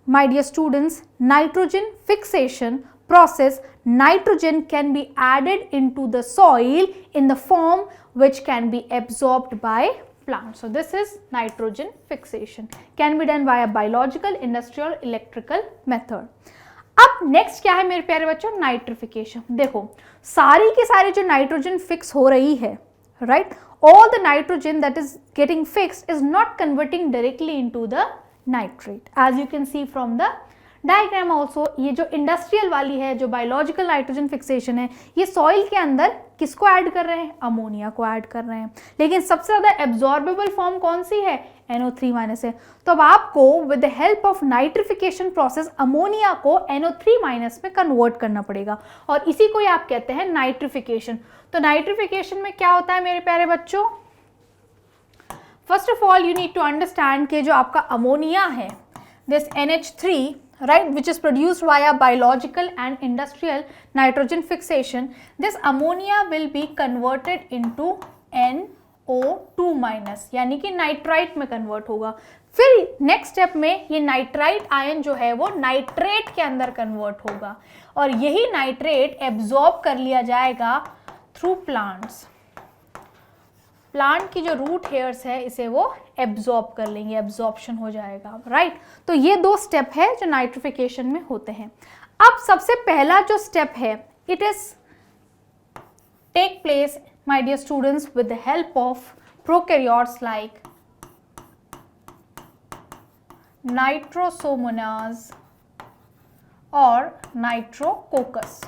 my dear students, nitrogen fixation process, nitrogen can be added into the soil in the form which can be absorbed by plants. So this is nitrogen fixation, can be done via biological, industrial, electrical method. अब next क्या है मेरे प्यारे बच्चों? Nitrification. देखो सारी की सारी जो नाइट्रोजन फिक्स हो रही है, right, all the nitrogen that is getting fixed is not converting directly into the nitrate, as you can see from the diagram also. ये जो इंडस्ट्रियल वाली है, जो बायोलॉजिकल नाइट्रोजन फिक्सेशन है, ये सॉइल के अंदर किसको ऐड कर रहे हैं? अमोनिया को ऐड कर रहे हैं। लेकिन सबसे ज्यादा एब्जॉर्बेबल फॉर्म कौन सी है? NO3- है। तो अब आपको with the help of nitrification process ammonia को NO3- में कन्वर्ट करना पड़ेगा, और इसी को आप कहते हैं नाइट्रिफिकेशन। तो नाइट्रिफिकेशन में क्या होता है मेरे प्यारे बच्चों? First of all you need to understand कि जो आपका अमोनिया है, this NH3, right, which is produced via biological and industrial nitrogen fixation, this ammonia will be converted into NO2- यानी कि नाइट्राइट में कन्वर्ट होगा। फिर नेक्स्ट स्टेप में ये नाइट्राइट आयन जो है वो नाइट्रेट के अंदर कन्वर्ट होगा, और यही नाइट्रेट एब्जॉर्ब कर लिया जाएगा थ्रू प्लांट्स। प्लांट की जो रूट हेयर्स है इसे वो एब्जॉर्ब कर लेंगे, एब्जॉर्प्शन हो जाएगा, राइट। तो ये 2 स्टेप है जो नाइट्रिफिकेशन में होते हैं। अब सबसे पहला जो स्टेप है, it is take place, my dear students, with the help of prokaryotes like Nitrosomonas और नाइट्रोकोकस,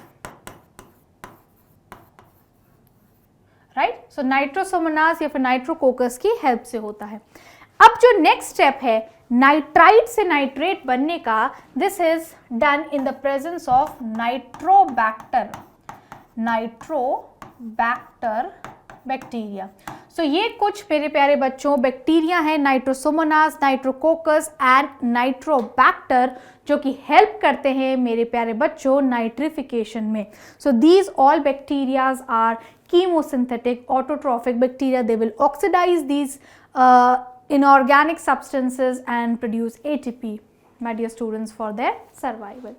राइट। सो नाइट्रोसोमोनास या फिर नाइट्रोकोकस की हेल्प से होता है। अब जो नेक्स्ट स्टेप है नाइट्राइट से नाइट्रेट बनने का, this is done in the presence of nitrobacter bacteria. So ये कुछ मेरे प्यारे बच्चों बैक्टीरिया हैं, नाइट्रोसोमोनास, नाइट्रोकोकस एंड नाइट्रोबैक्टर, जो कि हेल्प करते हैं मेरे प्यारे बच्चों नाइट्रिफिकेशन में। So these all bacterias are chemosynthetic, autotrophic bacteria. They will oxidize these inorganic substances and produce ATP, my dear students, for their survival.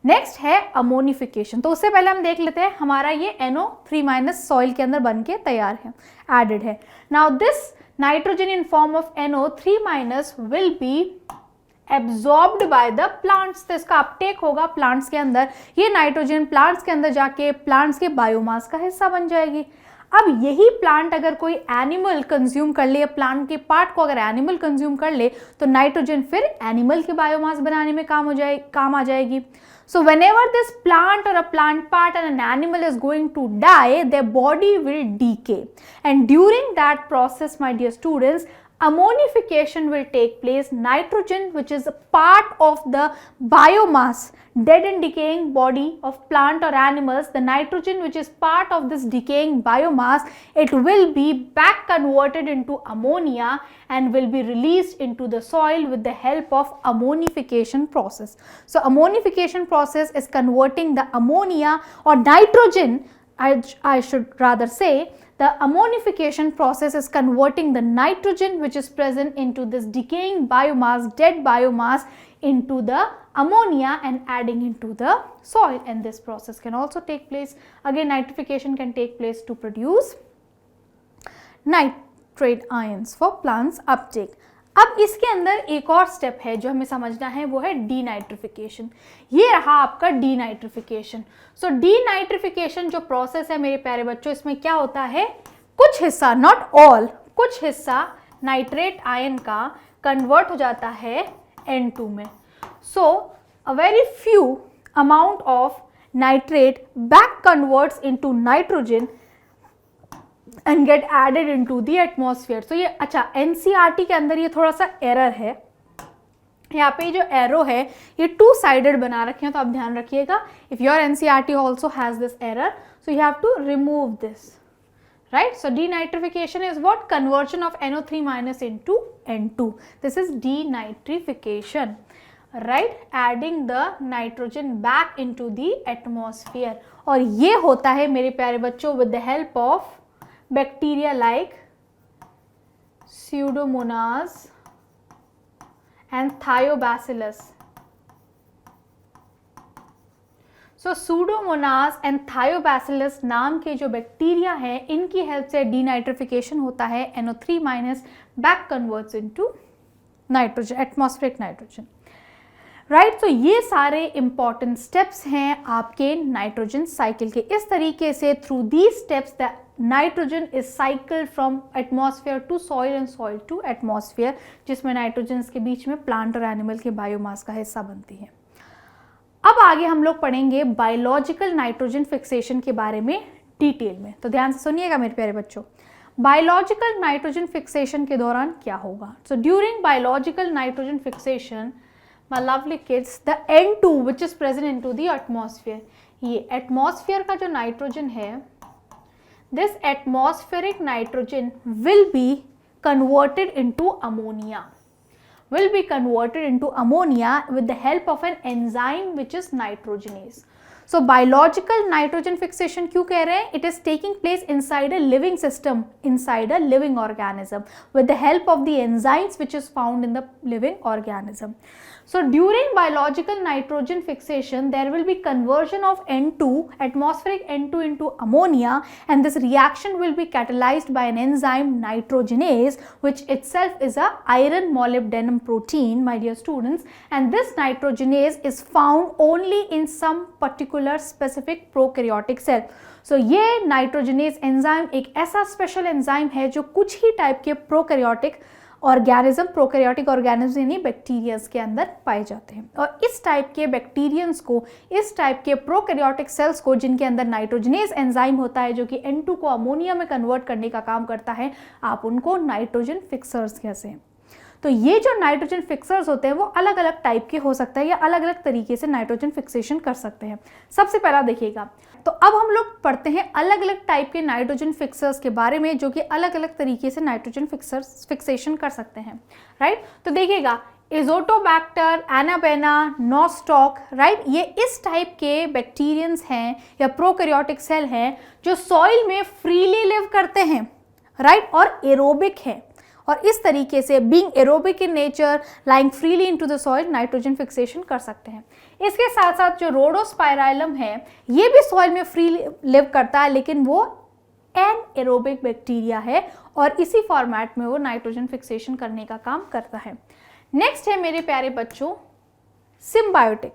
Next है अमोनिफिकेशन। तो उससे पहले हम देख लेते हैं हमारा ये NO3- सॉइल के अंदर बन के तैयार है, एडेड है। Now this nitrogen in form of NO3- will be absorbed by the plants. तो इसका अपटेक होगा प्लांट्स के अंदर, ये नाइट्रोजन प्लांट्स के अंदर जाके प्लांट्स के बायोमास का हिस्सा बन जाएगी। अब यही प्लांट अगर कोई एनिमल कंज्यूम कर ले, या प्लांट के पार्ट को अगर एनिमल कंज्यूम कर ले, तो नाइट्रोजन फिर एनिमल के बायोमास बनाने में काम आ जाएगी। So whenever this plant or a plant part and an animal is going to die, their body will decay, and during that process, my dear students, ammonification will take place. Nitrogen, which is a part of the biomass, dead and decaying body of plant or animals, the nitrogen which is part of this decaying biomass, it will be back converted into ammonia and will be released into the soil with the help of ammonification process. So ammonification process is converting the ammonia or nitrogen, I should rather say, the ammonification process is converting the nitrogen which is present into this decaying biomass, dead biomass, into the ammonia and adding into the soil, and this process can also take place. Again, nitrification can take place to produce nitrate ions for plants uptake. अब इसके अंदर एक और step है जो हमें समझना है, वो है डीनाइट्रिफिकेशन। ये रहा आपका डीनाइट्रिफिकेशन। सो डीनाइट्रिफिकेशन जो प्रोसेस है मेरे प्यारे बच्चों, इसमें क्या होता है, कुछ हिस्सा, नॉट ऑल, कुछ हिस्सा नाइट्रेट आयन का कन्वर्ट हो जाता है N2 में। So a very few amount of nitrate back converts into nitrogen and get added into the atmosphere. So ये अच्छा NCERT के अंदर ये थोड़ा सा एरर है, यहाँ पे जो एरो है ये टू साइडेड बना रखे हैं, तो आप ध्यान रखिएगा। If your NCERT also has this error, so you have to remove this, right? So denitrification is what? Conversion of NO3- into N2. This is denitrification, right? Adding the nitrogen back into the atmosphere. और ये होता है मेरे प्यारे बच्चों with the help of bacteria like Pseudomonas and Thiobacillus. So Pseudomonas and Thiobacillus नाम के जो बैक्टीरिया हैं, इनकी हेल्प से डीनाइट्रिफिकेशन होता है, NO3- back converts into nitrogen, atmospheric nitrogen, right. तो ये सारे इंपॉर्टेंट स्टेप्स हैं आपके नाइट्रोजन साइकिल के। इस तरीके से through these steps the nitrogen is cycle from atmosphere to soil and soil to atmosphere, जिसमें नाइट्रोजन के बीच में प्लांट और एनिमल के बायोमास का हिस्सा बनती है। अब आगे हम लोग पढ़ेंगे बायोलॉजिकल नाइट्रोजन फिक्सेशन के बारे में डिटेल में, तो ध्यान से सुनिएगा मेरे प्यारे बच्चों। बायोलॉजिकल नाइट्रोजन फिक्सेशन के दौरान क्या होगा? So during biological nitrogen fixation, my lovely kids, the N2 which is present into the atmosphere, ये एटमॉस्फेयर का जो नाइट्रोजन है, this atmospheric nitrogen will be converted into ammonia, with the help of an enzyme which is nitrogenase. So biological nitrogen fixation क्यों कह रहे हैं? It is taking place inside a living system, inside a living organism, with the help of the enzymes which is found in the living organism. So during biological nitrogen fixation, there will be conversion of N2, atmospheric N2 into ammonia, and this reaction will be catalyzed by an enzyme nitrogenase, which itself is a iron molybdenum protein, my dear students, and this nitrogenase is found only in some particular specific prokaryotic cell. So ये nitrogenase enzyme एक ऐसा special enzyme है जो कुछ ही type के prokaryotic organism, prokaryotic organism यानी bacterias के अंदर पाए जाते हैं, और इस टाइप के बैक्टीरियंस को, इस टाइप के प्रोकैरियोटिक सेल्स को जिनके अंदर नाइट्रोजनेज एंजाइम होता है जो कि N2 को अमोनिया में कन्वर्ट करने का काम करता है, आप उनको नाइट्रोजन फिक्सर्स कहते हैं। तो ये जो नाइट्रोजन फिक्सर्स होते हैं वो अलग अलग टाइप के हो सकते हैं या अलग अलग तरीके से नाइट्रोजन फिक्सेशन कर सकते हैं। सबसे पहला देखिएगा, तो अब हम लोग पढ़ते हैं अलग अलग टाइप के नाइट्रोजन फिक्सर्स के बारे में जो कि अलग अलग तरीके से नाइट्रोजन फिक्सेशन कर सकते हैं, राइट। तो देखिएगा, एजोटोबैक्टर, एनाबेना, नोस्टॉक, राइट, ये इस टाइप के बैक्टीरियंस हैं या प्रोकैरियोटिक सेल हैं जो सॉइल में फ्रीली लिव करते हैं, राइट, और एरोबिक है, और इस तरीके से being aerobic in nature, lying freely into the soil, nitrogen fixation कर सकते हैं। इसके साथ साथ जो रोडोस्पाइराइलम है ये भी सॉइल में फ्री लिव करता है, लेकिन वो एनएरोबिक बैक्टीरिया है और इसी फॉर्मेट में वो नाइट्रोजन फिक्सेशन करने का काम करता है। नेक्स्ट है मेरे प्यारे बच्चों सिम्बायोटिक।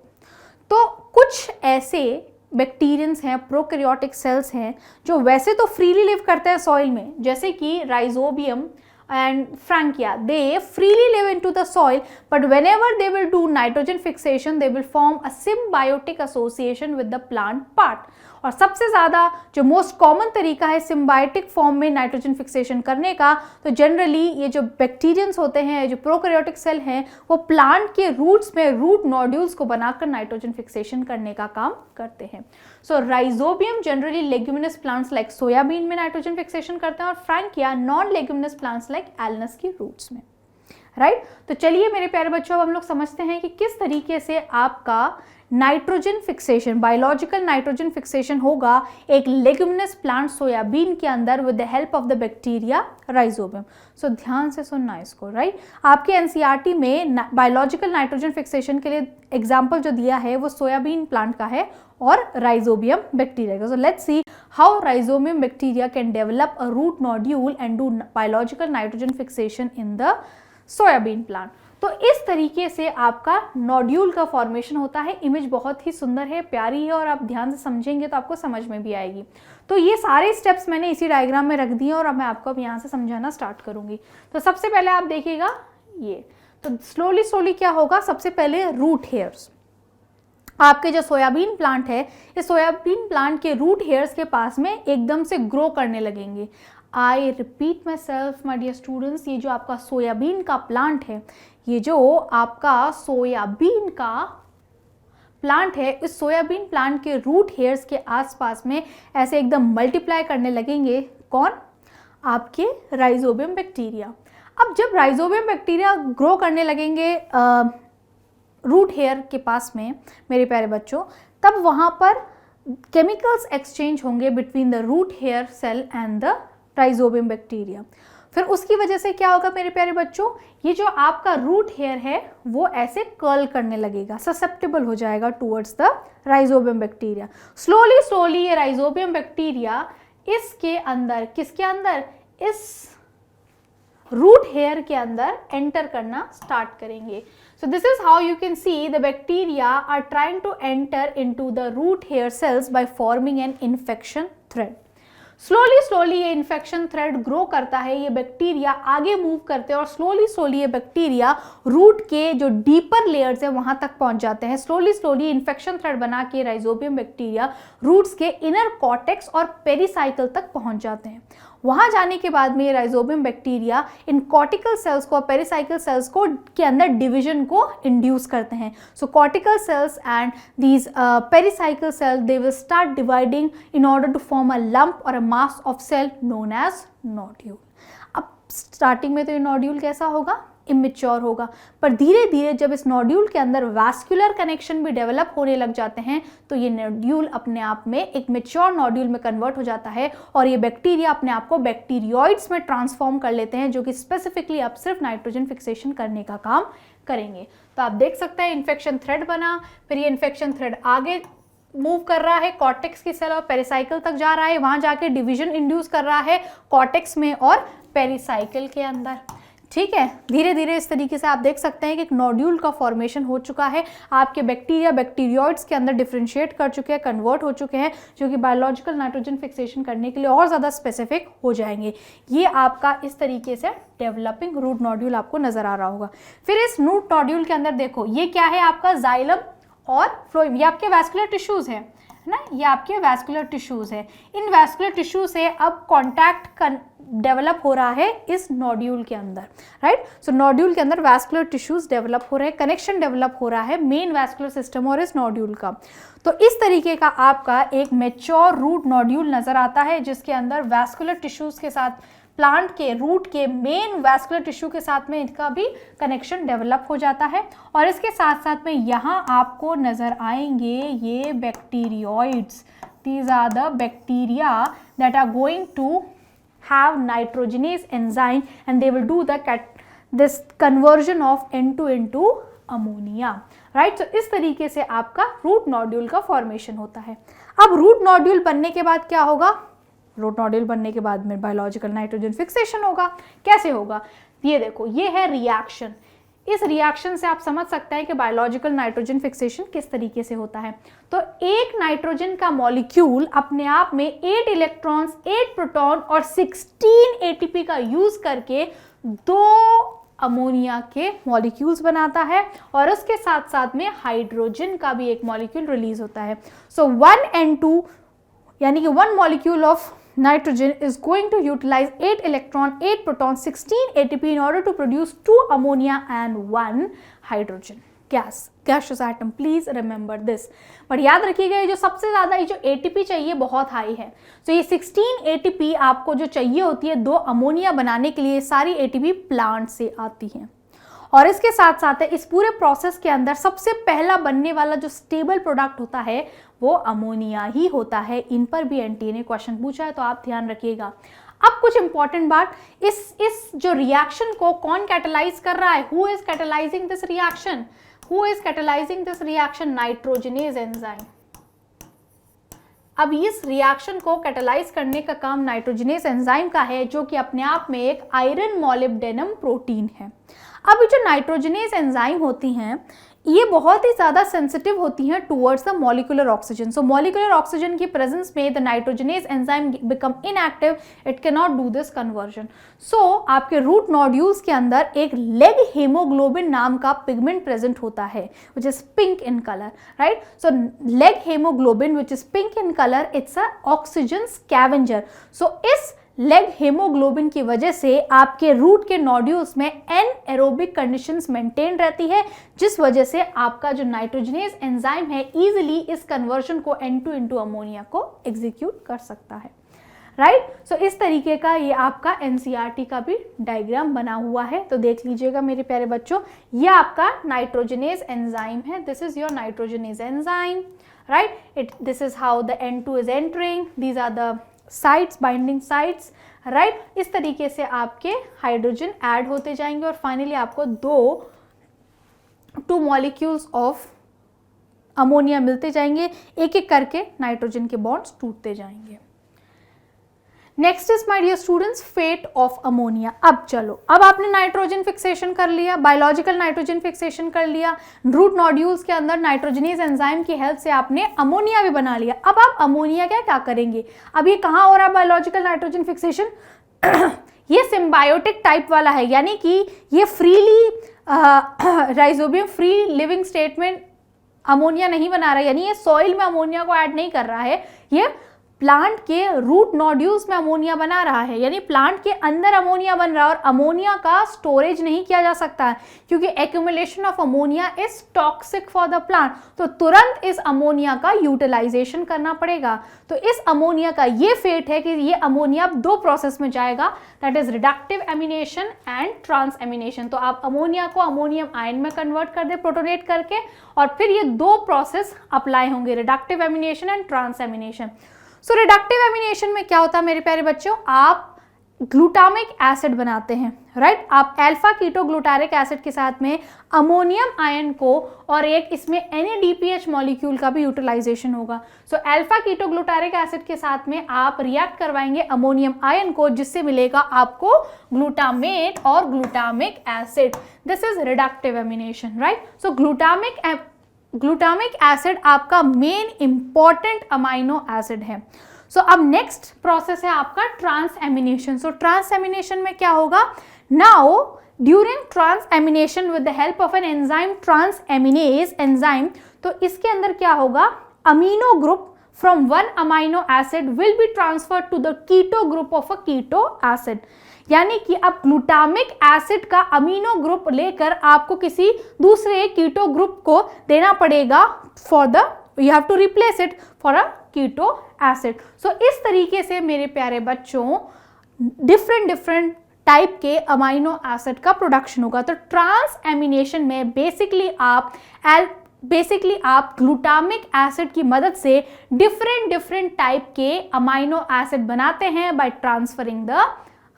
तो कुछ ऐसे बैक्टीरियंस हैं, प्रोकैरियोटिक सेल्स हैं जो वैसे तो फ्रीली लिव करते हैं सॉइल में, जैसे कि rhizobium and Frankia, they freely live into the soil, but whenever they will do nitrogen fixation, they will form a symbiotic association with the plant part. और सबसे ज़्यादा जो मोस्ट कॉमन तरीका है सिम्बायोटिक फॉर्म में नाइट्रोजन फिक्सेशन करने का, तो जनरली ये जो बैक्टीरियंस होते हैं, जो प्रोकैरियोटिक सेल हैं, वो प्लांट के रूट्स में रूट नोड्यूल्स को बनाकर नाइट्रोजन फिक्सेशन करने का काम करते हैं। So Rhizobium generally leguminous plants like soybean में नाइट्रोजन फिक्सेशन करते हैं और Frankia non leguminous plants like Alnus की रूट्स में, राइट। तो चलिए मेरे प्यारे बच्चों, अब हम लोग समझते हैं कि किस तरीके से आपका nitrogen fixation, biological nitrogen fixation होगा एक लेग्यूमिनस प्लांट सोयाबीन के अंदर with the help of the bacteria Rhizobium. So ध्यान से सुनना इसको, राइट। आपके एनसीईआरटी में बायोलॉजिकल नाइट्रोजन फिक्सेशन के लिए एग्जाम्पल जो दिया है वो सोयाबीन प्लांट का है और राइजोबियम बैक्टीरिया का। So let's see how Rhizobium bacteria can develop a root nodule and do biological nitrogen fixation in the soybean plant. तो इस तरीके से आपका नोड्यूल का फॉर्मेशन होता है। इमेज बहुत ही सुंदर है, प्यारी है और आप ध्यान से समझेंगे तो आपको समझ में भी आएगी। तो ये सारे स्टेप्स मैंने इसी डायग्राम में रख दिए और अब मैं आपको अब यहाँ से समझाना स्टार्ट करूंगी। तो सबसे पहले आप देखिएगा ये, तो स्लोली क्या होगा, सबसे पहले रूट हेयर्स। आपके जो सोयाबीन प्लांट है, ये सोयाबीन प्लांट के रूट हेयर्स के पास में एकदम से ग्रो करने लगेंगे। I repeat myself my dear students, ये जो आपका सोयाबीन का प्लांट है, ये जो आपका सोयाबीन का प्लांट है, इस सोयाबीन प्लांट के रूट हेयर्स के आसपास में ऐसे एकदम मल्टीप्लाई करने लगेंगे। कौन? आपके राइजोबियम बैक्टीरिया। अब जब राइजोबियम बैक्टीरिया ग्रो करने लगेंगे रूट हेयर के पास में मेरे प्यारे बच्चों, तब वहाँ पर केमिकल्स एक्सचेंज होंगे between the root hair cell and the Rhizobium bacteria. फिर उसकी वजह से क्या होगा मेरे प्यारे बच्चों, ये जो आपका रूट हेयर है वो ऐसे कर्ल करने लगेगा, ससेप्टेबल हो जाएगा towards the Rhizobium bacteria. Slowly ये राइजोबियम बैक्टीरिया इसके अंदर, किसके अंदर, इस रूट हेयर के अंदर एंटर करना स्टार्ट करेंगे। So this is how you can see the bacteria are trying to enter into the root hair cells by forming an infection thread. Slowly ये इन्फेक्शन थ्रेड ग्रो करता है, ये bacteria आगे move करते हैं और स्लोली ये बैक्टीरिया रूट के जो डीपर लेयर्स है वहां तक पहुंच जाते हैं। स्लोली इन्फेक्शन थ्रेड बना के राइजोबियम बैक्टीरिया रूट्स के इनर कॉर्टेक्स और पेरिसाइकल तक पहुंच जाते हैं। वहां जाने के बाद में ये Rhizobium bacteria in cortical cells को, पेरिसाइकल सेल्स को के अंदर डिवीजन को इंड्यूस करते हैं। So cortical cells and these pericycle cells they will start dividing in order to form a lump और a mass of cell known as nodule. अब starting में तो ये नोड्यूल कैसा होगा, इमेच्योर होगा, पर धीरे धीरे जब इस नोड्यूल के अंदर वैस्कुलर कनेक्शन भी डेवलप होने लग जाते हैं तो ये नोड्यूल अपने आप में एक मेच्योर नोड्यूल में कन्वर्ट हो जाता है और ये बैक्टीरिया अपने आप को बैक्टीरियोइड्स में ट्रांसफॉर्म कर लेते हैं, जो कि स्पेसिफिकली अब सिर्फ नाइट्रोजन फिक्सेशन करने का काम करेंगे। तो आप देख सकते हैं इन्फेक्शन थ्रेड बना, फिर ये इन्फेक्शन थ्रेड आगे मूव कर रहा है, कॉर्टेक्स की सेल और पेरिसाइकल तक जा रहा है, वहां जाके डिवीजन इंड्यूस कर रहा है कॉर्टेक्स में और पेरिसाइकल के अंदर। ठीक है, धीरे धीरे इस तरीके से आप देख सकते हैं कि एक नोड्यूल का फॉर्मेशन हो चुका है। आपके बैक्टीरिया बैक्टीरियोइड्स के अंदर डिफरेंशिएट कर चुके हैं, कन्वर्ट हो चुके हैं, जो कि बायोलॉजिकल नाइट्रोजन फिक्सेशन करने के लिए और ज़्यादा स्पेसिफिक हो जाएंगे। ये आपका इस तरीके से डेवलपिंग रूट नोड्यूल आपको नजर आ रहा होगा। फिर इस रूट नोड्यूल के अंदर देखो, ये क्या है आपका जाइलम और फ्लोएम, ये आपके वैस्कुलर टिश्यूज है ना, ये आपके वैस्कुलर टिश्यूज है। इन वैस्कुलर टिश्यू से अब कॉन्टैक्ट डेवलप हो रहा है इस नोड्यूल के अंदर, राइट। सो नोड्यूल के अंदर वैस्कुलर टिश्यूज डेवलप हो रहे हैं, कनेक्शन डेवलप हो रहा है मेन वैस्कुलर सिस्टम और इस नोड्यूल का। तो इस तरीके का आपका एक मैच्योर रूट नोड्यूल नजर आता है, जिसके अंदर वैस्कुलर टिश्यूज के साथ प्लांट के रूट के मेन वैस्कुलर टिश्यू के साथ में इनका भी कनेक्शन डेवलप हो जाता है। और इसके साथ साथ में यहाँ आपको नजर आएंगे ये bacteroids. These are the bacteria that are going to have nitrogenase enzyme and they will do this conversion of N2 into ammonia, right। so इस तरीके से आपका रूट नोड्यूल का फॉर्मेशन होता है। अब रूट नोड्यूल बनने के बाद क्या होगा, रूट नोड्यूल बनने के बाद में बायोलॉजिकल नाइट्रोजन फिक्सेशन होगा। कैसे होगा, ये देखो, ये है रिएक्शन। इस रिएक्शन से आप समझ सकते हैं कि बायोलॉजिकल नाइट्रोजन फिक्सेशन किस तरीके से होता है। तो एक नाइट्रोजन का मॉलिक्यूल अपने आप में 8 इलेक्ट्रॉन्स, 8 प्रोटॉन और 16 एटीपी का यूज करके 2 अमोनिया के मॉलिक्यूल्स बनाता है और उसके साथ साथ में हाइड्रोजन का भी एक मॉलिक्यूल रिलीज होता है। सो 1n2 यानी कि 1 molecule of nitrogen is going to utilize 8 electron, 8 proton, 16 ATP in order to produce 2 ammonia and 1 hydrogen gas, gaseous atom. Please remember this. But याद रखिएगा ये जो सबसे ज़्यादा ये जो ATP चाहिए बहुत हाई है। तो ये 16 ATP आपको जो चाहिए होती है 2 अमोनिया बनाने के लिए, सारी ATP प्लांट से आती हैं। और इसके साथ साथ इस पूरे प्रोसेस के अंदर सबसे पहला बनने वाला जो स्टेबल प्रोडक्ट होता है वो अमोनिया ही होता है। इन पर भी एनटीए ने क्वेश्चन पूछा है, तो आप ध्यान रखिएगा। अब कुछ इंपॉर्टेंट बात, इस जो रिएक्शन को कौन कैटेलाइज कर रहा है, who is catalysing this reaction, who is catalysing this reaction, nitrogenase enzyme. अब इस रिएक्शन को कैटेलाइज करने का काम नाइट्रोजनेज एंजाइम का है, जो कि अपने आप में एक आयरन मॉलिब्डेनम प्रोटीन है। अब जो नाइट्रोजनेज एंजाइम होती हैं ये बहुत ही ज़्यादा सेंसिटिव होती हैं towards the molecular oxygen. So molecular oxygen की प्रेजेंस में the nitrogenase enzyme become inactive, it can not do this conversion. So आपके रूट नोड्यूल्स के अंदर एक लेग हेमोग्लोबिन नाम का पिगमेंट प्रेजेंट होता है which is pink in colour, right. So leg haemoglobin which is pink in colour, it's a oxygen scavenger. So इस leg haemoglobin की वजह से आपके रूट के नोड्यूल्स में एनएरोबिक कंडीशंस मेंटेन रहती है, जिस वजह से आपका जो नाइट्रोजनेज एंजाइम है इजीली इस कन्वर्जन को N2 into अमोनिया को एग्जीक्यूट कर सकता है, राइट। सो इस तरीके का ये आपका एनसीईआरटी का भी डायग्राम बना हुआ है, तो देख लीजिएगा मेरे प्यारे बच्चों। ये आपका नाइट्रोजनेज एंजाइम है, this is your nitrogenase enzyme, right. This is how the N2 is entering, these are the sites, binding sites, right. इस तरीके से आपके हाइड्रोजन ऐड होते जाएंगे और फाइनली आपको 2 मॉलिक्यूल्स ऑफ अमोनिया मिलते जाएंगे, एक एक करके नाइट्रोजन के बॉन्ड्स टूटते जाएंगे। Next is my dear students fate of ammonia. अब चलो, अब आपने नाइट्रोजन फिक्सेशन कर लिया, बायोलॉजिकल नाइट्रोजन फिक्सेशन कर लिया, रूट नोड्यूल्स के अंदर नाइट्रोजनेज एंजाइम की हेल्प से आपने अमोनिया भी बना लिया। अब आप अमोनिया क्या करेंगे, अब ये कहाँ हो रहा है बायोलॉजिकल नाइट्रोजन फिक्सेशन ये सिम्बायोटिक टाइप वाला है, यानी कि ये freely rhizobium free living state में अमोनिया नहीं बना रहा है, यानी ये सॉइल में अमोनिया को ऐड नहीं कर रहा है, ये प्लांट के रूट नोड्यूल्स में अमोनिया बना रहा है, यानी प्लांट के अंदर अमोनिया बन रहा है। और अमोनिया का स्टोरेज नहीं किया जा सकता है क्योंकि accumulation of ammonia is toxic for the plant, तो तुरंत इस अमोनिया का यूटिलाइजेशन करना पड़ेगा। तो इस अमोनिया का ये फेट है कि ये अमोनिया अब 2 प्रोसेस में जाएगा, that is reductive amination and transamination. तो आप अमोनिया को अमोनियम आयन में कन्वर्ट कर दे प्रोटोनेट करके, और फिर ये 2 प्रोसेस अप्लाई होंगे, reductive amination and transamination. So reductive amination में क्या होता है मेरे प्यारे बच्चों, आप ग्लूटामिक एसिड बनाते हैं, राइट। आप अल्फा कीटो ग्लूटारिक एसिड के साथ में अमोनियम आयन को और एक इसमें NADPH मॉलिक्यूल का भी यूटिलाइजेशन होगा। So alpha keto glutaric acid के साथ में आप रिएक्ट करवाएंगे अमोनियम आयन को, जिससे मिलेगा आपको ग्लूटामेट और glutamic acid. This is reductive amination, right. So glutamic acid आपका मेन इंपॉर्टेंट अमाइनो एसिड है। सो अब नेक्स्ट प्रोसेस है आपका transamination. So transamination में क्या होगा, now during transamination with the help of an enzyme transaminase enzyme, तो इसके अंदर क्या होगा, amino group from one amino acid will be transferred to the keto group of a keto acid, यानी कि अब ग्लूटामिक एसिड का amino group लेकर आपको किसी दूसरे कीटो ग्रुप को देना पड़ेगा for the, you have to replace it for a keto acid. So इस तरीके से मेरे प्यारे बच्चों डिफरेंट टाइप के अमाइनो एसिड का प्रोडक्शन होगा। तो ट्रांस एमिनेशन में बेसिकली आप ग्लूटामिक एसिड की मदद से डिफरेंट टाइप के अमाइनो एसिड बनाते हैं by transferring the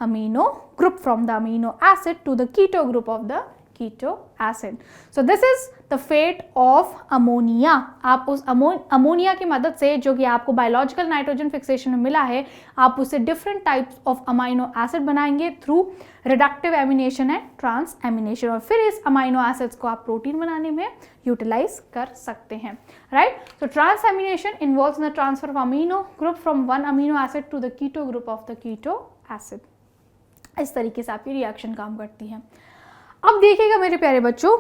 amino group from the amino acid to the keto group of the keto acid. So this is the fate of ammonia. आप उस ammonia की मदद से, जो कि आपको बायोलॉजिकल नाइट्रोजन फिक्सेशन में मिला है, आप उससे different types of amino acid बनाएंगे through reductive amination and transamination, और फिर इस अमाइनो एसिड्स को आप प्रोटीन बनाने में यूटिलाइज कर सकते हैं. Right. So transamination involves the transfer of amino group from one amino acid to the keto group of the keto acid. इस तरीके से आपकी रिएक्शन काम करती है. अब देखिएगा मेरे प्यारे बच्चों,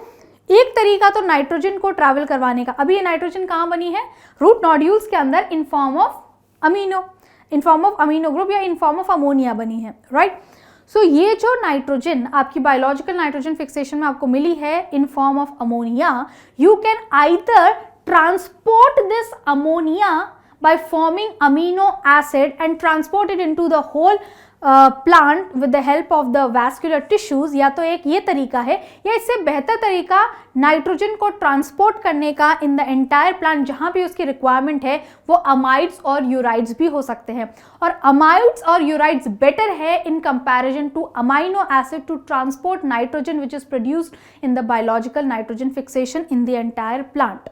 एक तरीका तो नाइट्रोजन को ट्रैवल करवाने का. अभी ये नाइट्रोजन कहाँ बनी है? रूट नोड्यूल्स के अंदर इन फॉर्म ऑफ अमीनो ग्रुप या इन फॉर्म ऑफ अमोनिया बनी है. राइट. सो ये जो नाइट्रोजन आपकी बायोलॉजिकल नाइट्रोजन फिक्सेशन में आपको मिली है in form of ammonia, you can either transport this ammonia by forming amino acid and transport it into the whole plant with the help of the vascular tissues. या तो एक ये तरीका है, या इससे बेहतर तरीका नाइट्रोजन को ट्रांसपोर्ट करने का इन द एंटायर प्लांट जहाँ भी उसकी रिक्वायरमेंट है, वो अमाइड्स और यूराइड्स भी हो सकते हैं. और अमाइड्स और यूराइड्स बेटर है in comparison to amino acid to transport nitrogen which is produced in the biological nitrogen fixation in the entire plant.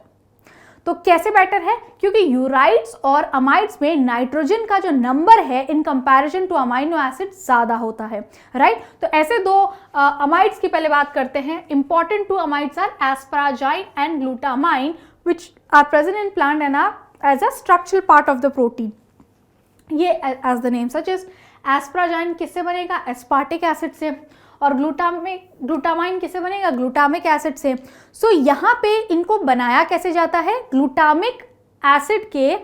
तो कैसे बेटर है? क्योंकि यूराइड्स और अमाइड्स में नाइट्रोजन का जो नंबर है in comparison to amino acid ज्यादा होता है. राइट. तो ऐसे दो अमाइड्स की पहले बात करते हैं. Important two amides are asparagine and glutamine which are present in plant and are as a structural part of the protein. ये as the name suggest, asparagine किससे बनेगा? एस्पार्टिक एसिड से. और ग्लूटामाइन किससे बनेगा? ग्लूटामिक एसिड से. सो यहाँ पे इनको बनाया कैसे जाता है? ग्लूटामिक एसिड के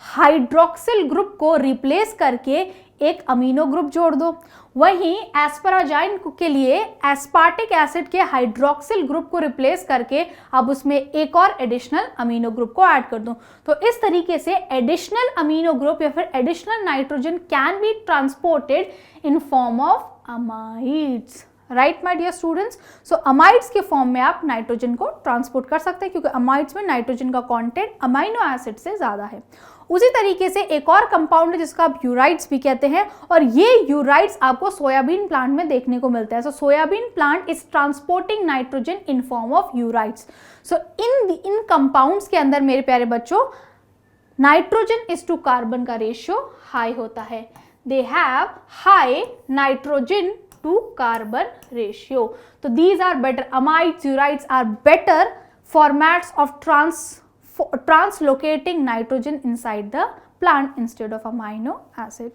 हाइड्रोक्सिल ग्रुप को रिप्लेस करके एक अमीनो ग्रुप जोड़ दो. वहीं एस्पराजाइन के लिए एस्पार्टिक एसिड के हाइड्रोक्सिल ग्रुप को रिप्लेस करके अब उसमें एक और एडिशनल अमीनो ग्रुप को ऐड कर दो. तो इस तरीके से एडिशनल अमीनो ग्रुप या फिर additional nitrogen can be transported in form of amides. Right my dear students. So amides के फॉर्म में आप नाइट्रोजन को ट्रांसपोर्ट कर सकते हैं क्योंकि अमाइड्स में नाइट्रोजन का कंटेंट अमाइनो एसिड से ज्यादा है. उसी तरीके से एक और कंपाउंड है जिसका आप यूराइड्स भी कहते हैं, और ये यूराइड्स आपको सोयाबीन प्लांट में देखने को मिलता है. So soybean plant is transporting nitrogen in form of ureides. So in compounds के अंदर मेरे प्यारे बच्चों नाइट्रोजन इज टू कार्बन का रेशियो हाई होता है. They have high nitrogen to carbon ratio. So these are better. Amides, urides are better formats of translocating nitrogen inside the plant instead of amino acid.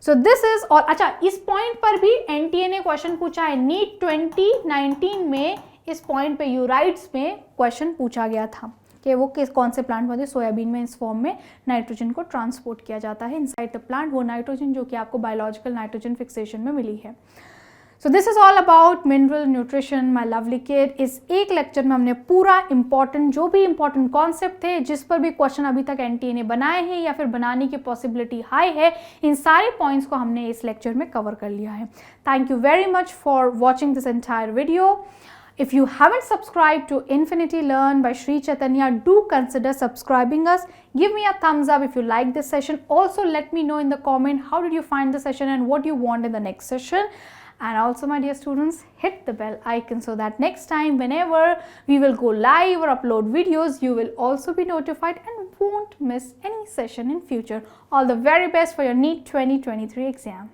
So this is all. अच्छा, इस point पर भी NTA ने question पूछा है. NEET 2019 में इस point पे यूराइड्स में क्वेश्चन पूछा गया था कि वो कौन से प्लांट में सोयाबीन में इस फॉर्म में नाइट्रोजन को ट्रांसपोर्ट किया जाता है इनसाइड द प्लांट, वो नाइट्रोजन जो कि आपको बायोलॉजिकल नाइट्रोजन फिक्सेशन में मिली है. सो this is all about mineral nutrition my lovely kid. इस एक लेक्चर में हमने पूरा इंपॉर्टेंट जो भी इंपॉर्टेंट कॉन्सेप्ट थे, जिस पर भी क्वेश्चन अभी तक एनटीए ने बनाए हैं या फिर बनाने की पॉसिबिलिटी हाई है, इन सारे पॉइंट्स को हमने इस लेक्चर में कवर कर लिया है. Thank you very much for watching this entire video. If you haven't subscribed to Infinity Learn by Sri Chaitanya, do consider subscribing us. Give me a thumbs up if you like this session. Also, let me know in the comment how did you find the session and what you want in the next session. And also, my dear students, hit the bell icon so that next time whenever we will go live or upload videos, you will also be notified and won't miss any session in future. All the very best for your NEET 2023 exam.